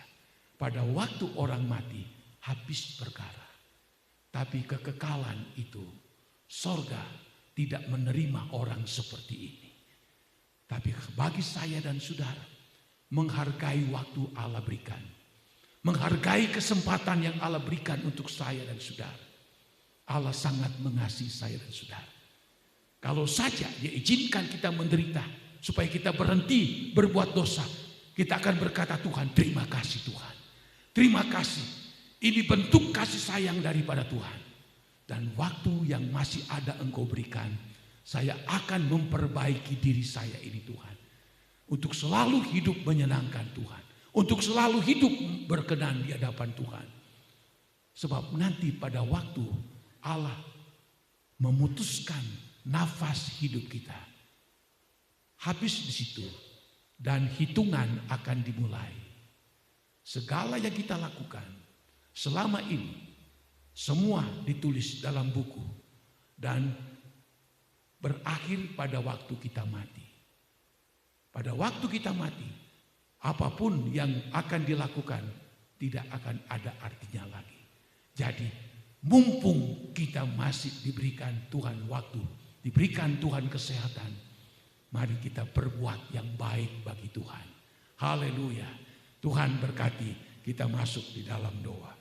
Pada waktu orang mati, habis perkara. Tapi kekekalan itu, sorga tidak menerima orang seperti ini. Tapi bagi saya dan saudara, menghargai waktu Allah berikan. Menghargai kesempatan yang Allah berikan untuk saya dan saudara. Allah sangat mengasihi saya dan saudara. Kalau saja Dia izinkan kita menderita, supaya kita berhenti berbuat dosa, kita akan berkata, Tuhan, terima kasih Tuhan. Terima kasih. Ini bentuk kasih sayang daripada Tuhan. Dan waktu yang masih ada Engkau berikan, saya akan memperbaiki diri saya ini Tuhan. Untuk selalu hidup menyenangkan Tuhan. Untuk selalu hidup berkenan di hadapan Tuhan. Sebab nanti pada waktu Allah memutuskan nafas hidup kita, habis di situ dan hitungan akan dimulai. Segala yang kita lakukan selama ini semua ditulis dalam buku dan berakhir pada waktu kita mati. Pada waktu kita mati, apapun yang akan dilakukan tidak akan ada artinya lagi. Jadi mumpung kita masih diberikan Tuhan waktu, diberikan Tuhan kesehatan, mari kita berbuat yang baik bagi Tuhan. Haleluya. Tuhan berkati, kita masuk di dalam doa.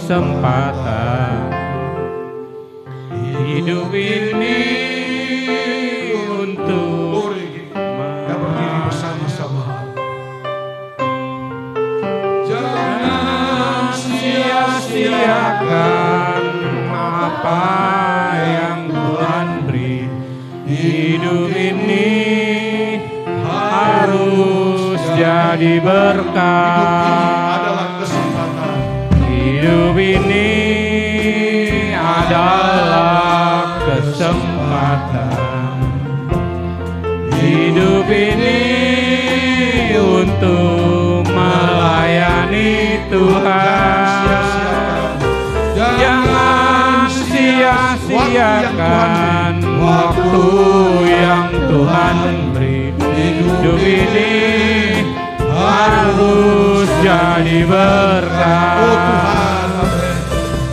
Kesempatan hidup ini untuk kita berdiri bersama-sama. jangan sia-siakan apa yang Tuhan beri. Hidup ini harus jadi berkah. Hidup ini adalah kesempatan. Hidup ini untuk melayani Tuhan. Jangan sia-siakan waktu yang Tuhan beri. Hidup ini harus jadi berkah.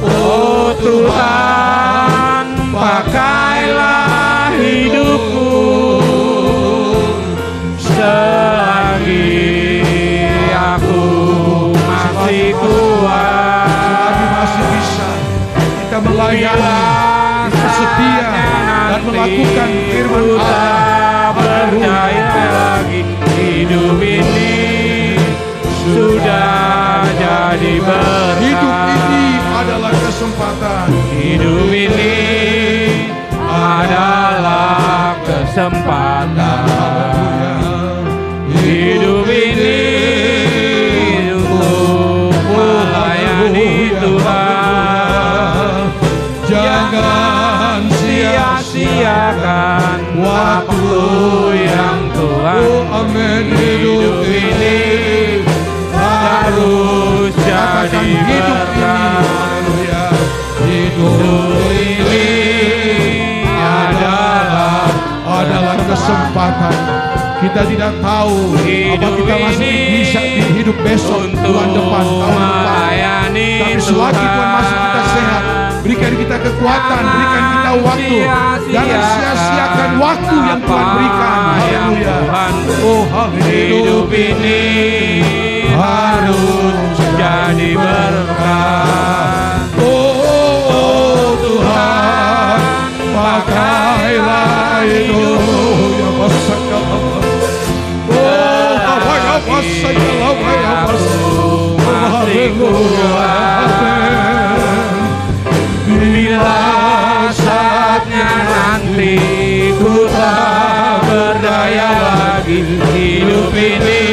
Oh Tuhan, pakailah hidupku selagi aku masih kuat, Selagi masih bisa kita melayani, kita setia dan melakukan firman Allah. Percaya lagi, hidup ini sudah jadi berkah. Hidup ini adalah kesempatan. Hidup ini adalah kesempatan. Hidup ini untuk melayani Tuhan. Jangan sia-siakan waktu yang Tuhan. Hidup ini harus jadi berkah. Hidup ini adalah kesempatan. Kita tidak tahu apa kita masih bisa di hidup besok, bulan depan, tahun depan. Tapi selagi Tuhan masih kita sehat, beri berikan kita kekuatan, berikan kita waktu. Jangan sia-siakan waktu yang Tuhan berikan. Haleluya. Oh haleluya. Hidup ini harus jadi berkah. Oh Tuhan, pakailah hidup. Ya masalah. Oh ya masalah, ya masalah. Haleluya. Bila saatnya nanti ku tak berdaya lagi, hidup ini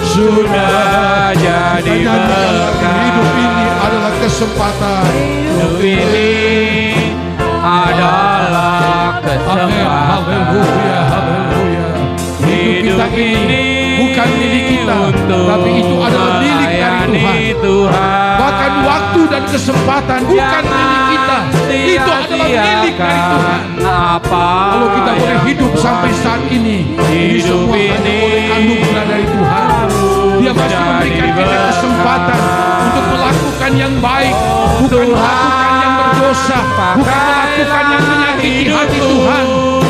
sudah jadi berkah. Hidup ini adalah kesempatan. Hidup ini adalah kesempatan. Haleluya, haleluya. Hidup kita ini bukan milik kita, tapi itu adalah milik dari Tuhan. Bahkan waktu dan kesempatan bukan milik kita, itu adalah milik dari Tuhan. Kalau kita boleh hidup sampai saat ini, ini semua hanya oleh anugerah dari Tuhan. Dia masih memberikan kita kesempatan untuk melakukan yang baik, bukan melakukan yang berdosa, bukan melakukan yang menyakiti hati Tuhan,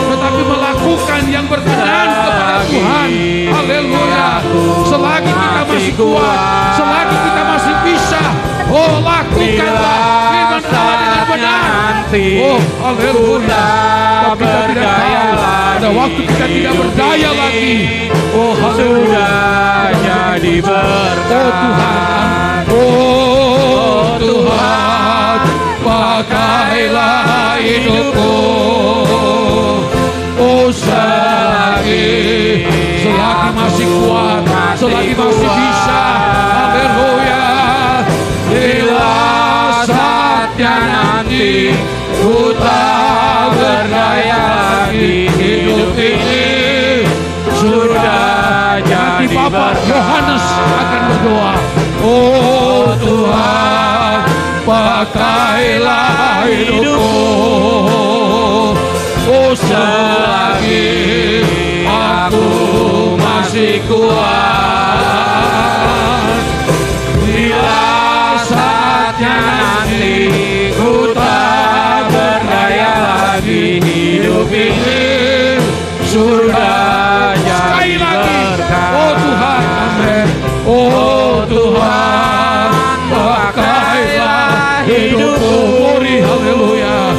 tetapi melakukan yang berkenan kepada Tuhan. Haleluya. Selagi kita masih kuat, selagi kita masih bisa, oh lakukanlah firman Allah dengan benar. Oh haleluya. Tapi kita tidak tahu pada waktu kita tidak berdaya lagi. Oh haleluya. Jadi berkah. Oh Tuhan, oh Tuhan, pakailah hidupku. Oh selagi masih kuat, selagi masih bisa. Haleluya. Bila saatnya nanti ku tak berdaya lagi, hidup ini sudah jadi Bapak Yohanes akan berdoa. Oh Tuhan, pakailah hidupku. Oh selagi aku masih kuat, bila saatnya nanti ku tak berdaya lagi, hidup ini sudah jadi berkah. Oh Tuhan, amin. Oh Tuhan, pakailah hidupku. Haleluya.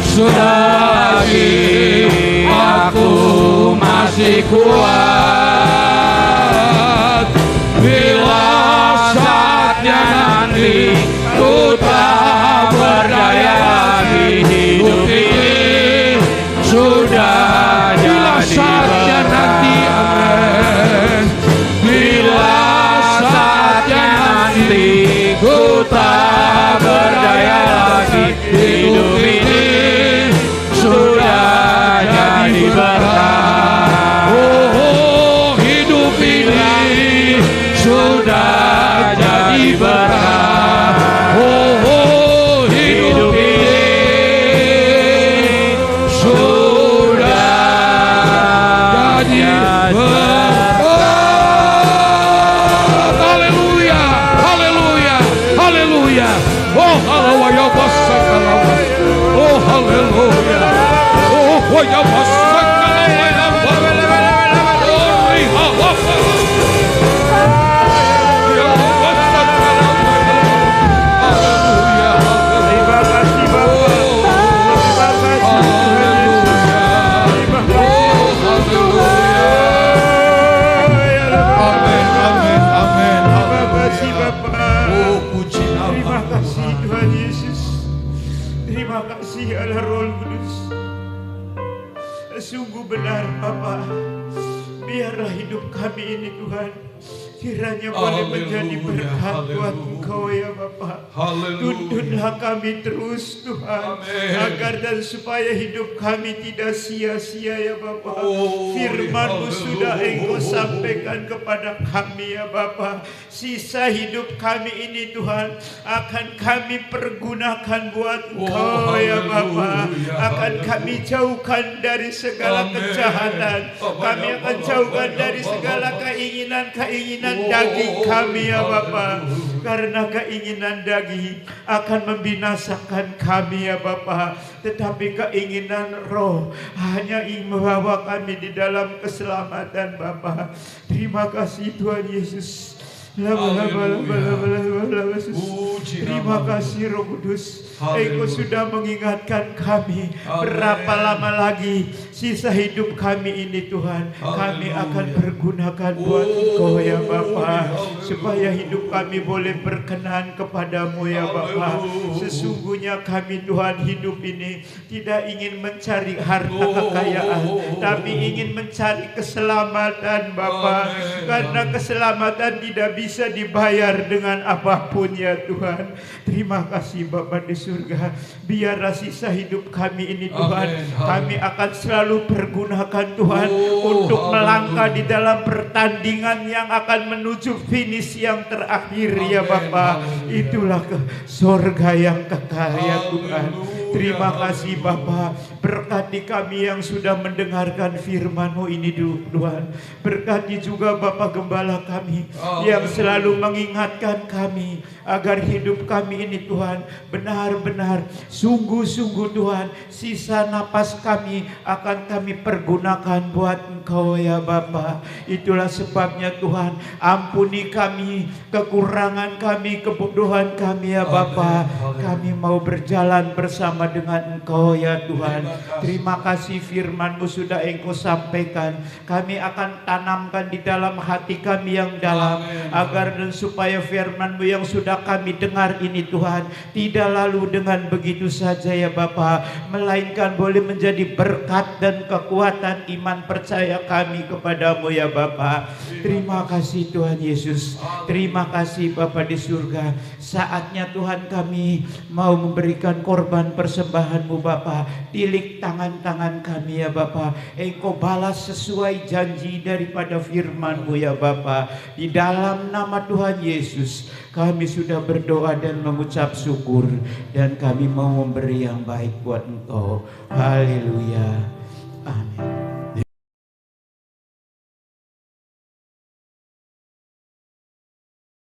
Selagi aku masih kuat, bila saatnya nanti ku tak berdaya lagi, hidup ini sudah jadi berkah. Amin. Bila saatnya nanti ku tak berdaya lagi, hidup ini sudah jadi berkah. Oh, hidup ini sudah jadi berkah. Oh, hidup ini sudah jadi berkah. Haleluya, haleluya, haleluya. Oh, haleluya, oh, haleluya. Oh, ya sungguh benar Bapa, biarlah hidup kami ini Tuhan kiranya boleh menjadi berkat buat Engkau ya Bapa. Tuntunlah kami terus Tuhan, agar dan supaya hidup kami tidak sia-sia ya Bapa. Firman-Mu sudah Engkau sampaikan kepada kami ya Bapa. Sisa hidup kami ini Tuhan akan kami pergunakan buat Engkau ya Bapa. Akan kami jauhkan dari segala kejahatan. Kami akan jauhkan dari segala keinginan-keinginan daging kami ya Bapa. karena keinginan daging akan membinasakan kami ya Bapa, tetapi keinginan roh hanya ingin membawa kami di dalam keselamatan Bapa. Terima kasih Tuhan Yesus. Terima kasih Roh Kudus. Engkau sudah mengingatkan kami berapa lama lagi sisa hidup kami ini Tuhan. Kami akan pergunakan buat Engkau ya Bapa, supaya hidup kami boleh berkenan kepadamu ya Bapa. Sesungguhnya kami Tuhan hidup ini tidak ingin mencari harta kekayaan, tapi ingin mencari keselamatan Bapa. Karena keselamatan tidak bisa dibayar dengan apapun ya Tuhan. Terima kasih Bapa di surga. Biarlah sisa hidup kami ini Tuhan, kami akan selalu pergunakan Tuhan untuk melangkah di dalam pertandingan yang akan menuju finish yang terakhir ya Bapa. Itulah ke surga yang kekal ya Tuhan. Terima kasih Bapa. Berkati kami yang sudah mendengarkan firman-Mu ini Tuhan. Berkati juga Bapa Gembala kami yang selalu mengingatkan kami agar hidup kami ini Tuhan benar-benar sungguh-sungguh Tuhan, sisa napas kami akan kami pergunakan buat Engkau ya Bapa. Itulah sebabnya Tuhan, ampuni kami kekurangan kami, kebodohan kami ya Bapa. Kami mau berjalan bersama dengan Engkau ya Tuhan. Terima kasih firman-Mu sudah Engkau sampaikan. Kami akan tanamkan di dalam hati kami yang dalam, agar dan supaya firman-Mu yang sudah kami dengar ini Tuhan tidak lalu dengan begitu saja ya Bapa, melainkan boleh menjadi berkat dan kekuatan iman percaya kami kepadamu ya Bapa. Terima kasih Tuhan Yesus. Terima kasih Bapa di surga. Saatnya Tuhan kami mau memberikan korban persembahan-Mu Bapa. Tilik tangan-tangan kami ya Bapa. Engkau balas sesuai janji daripada firman-Mu ya Bapa. Di dalam nama Tuhan Yesus kami sudah berdoa dan mengucap syukur, dan kami mau memberi yang baik buat Engkau. Haleluya. Amin.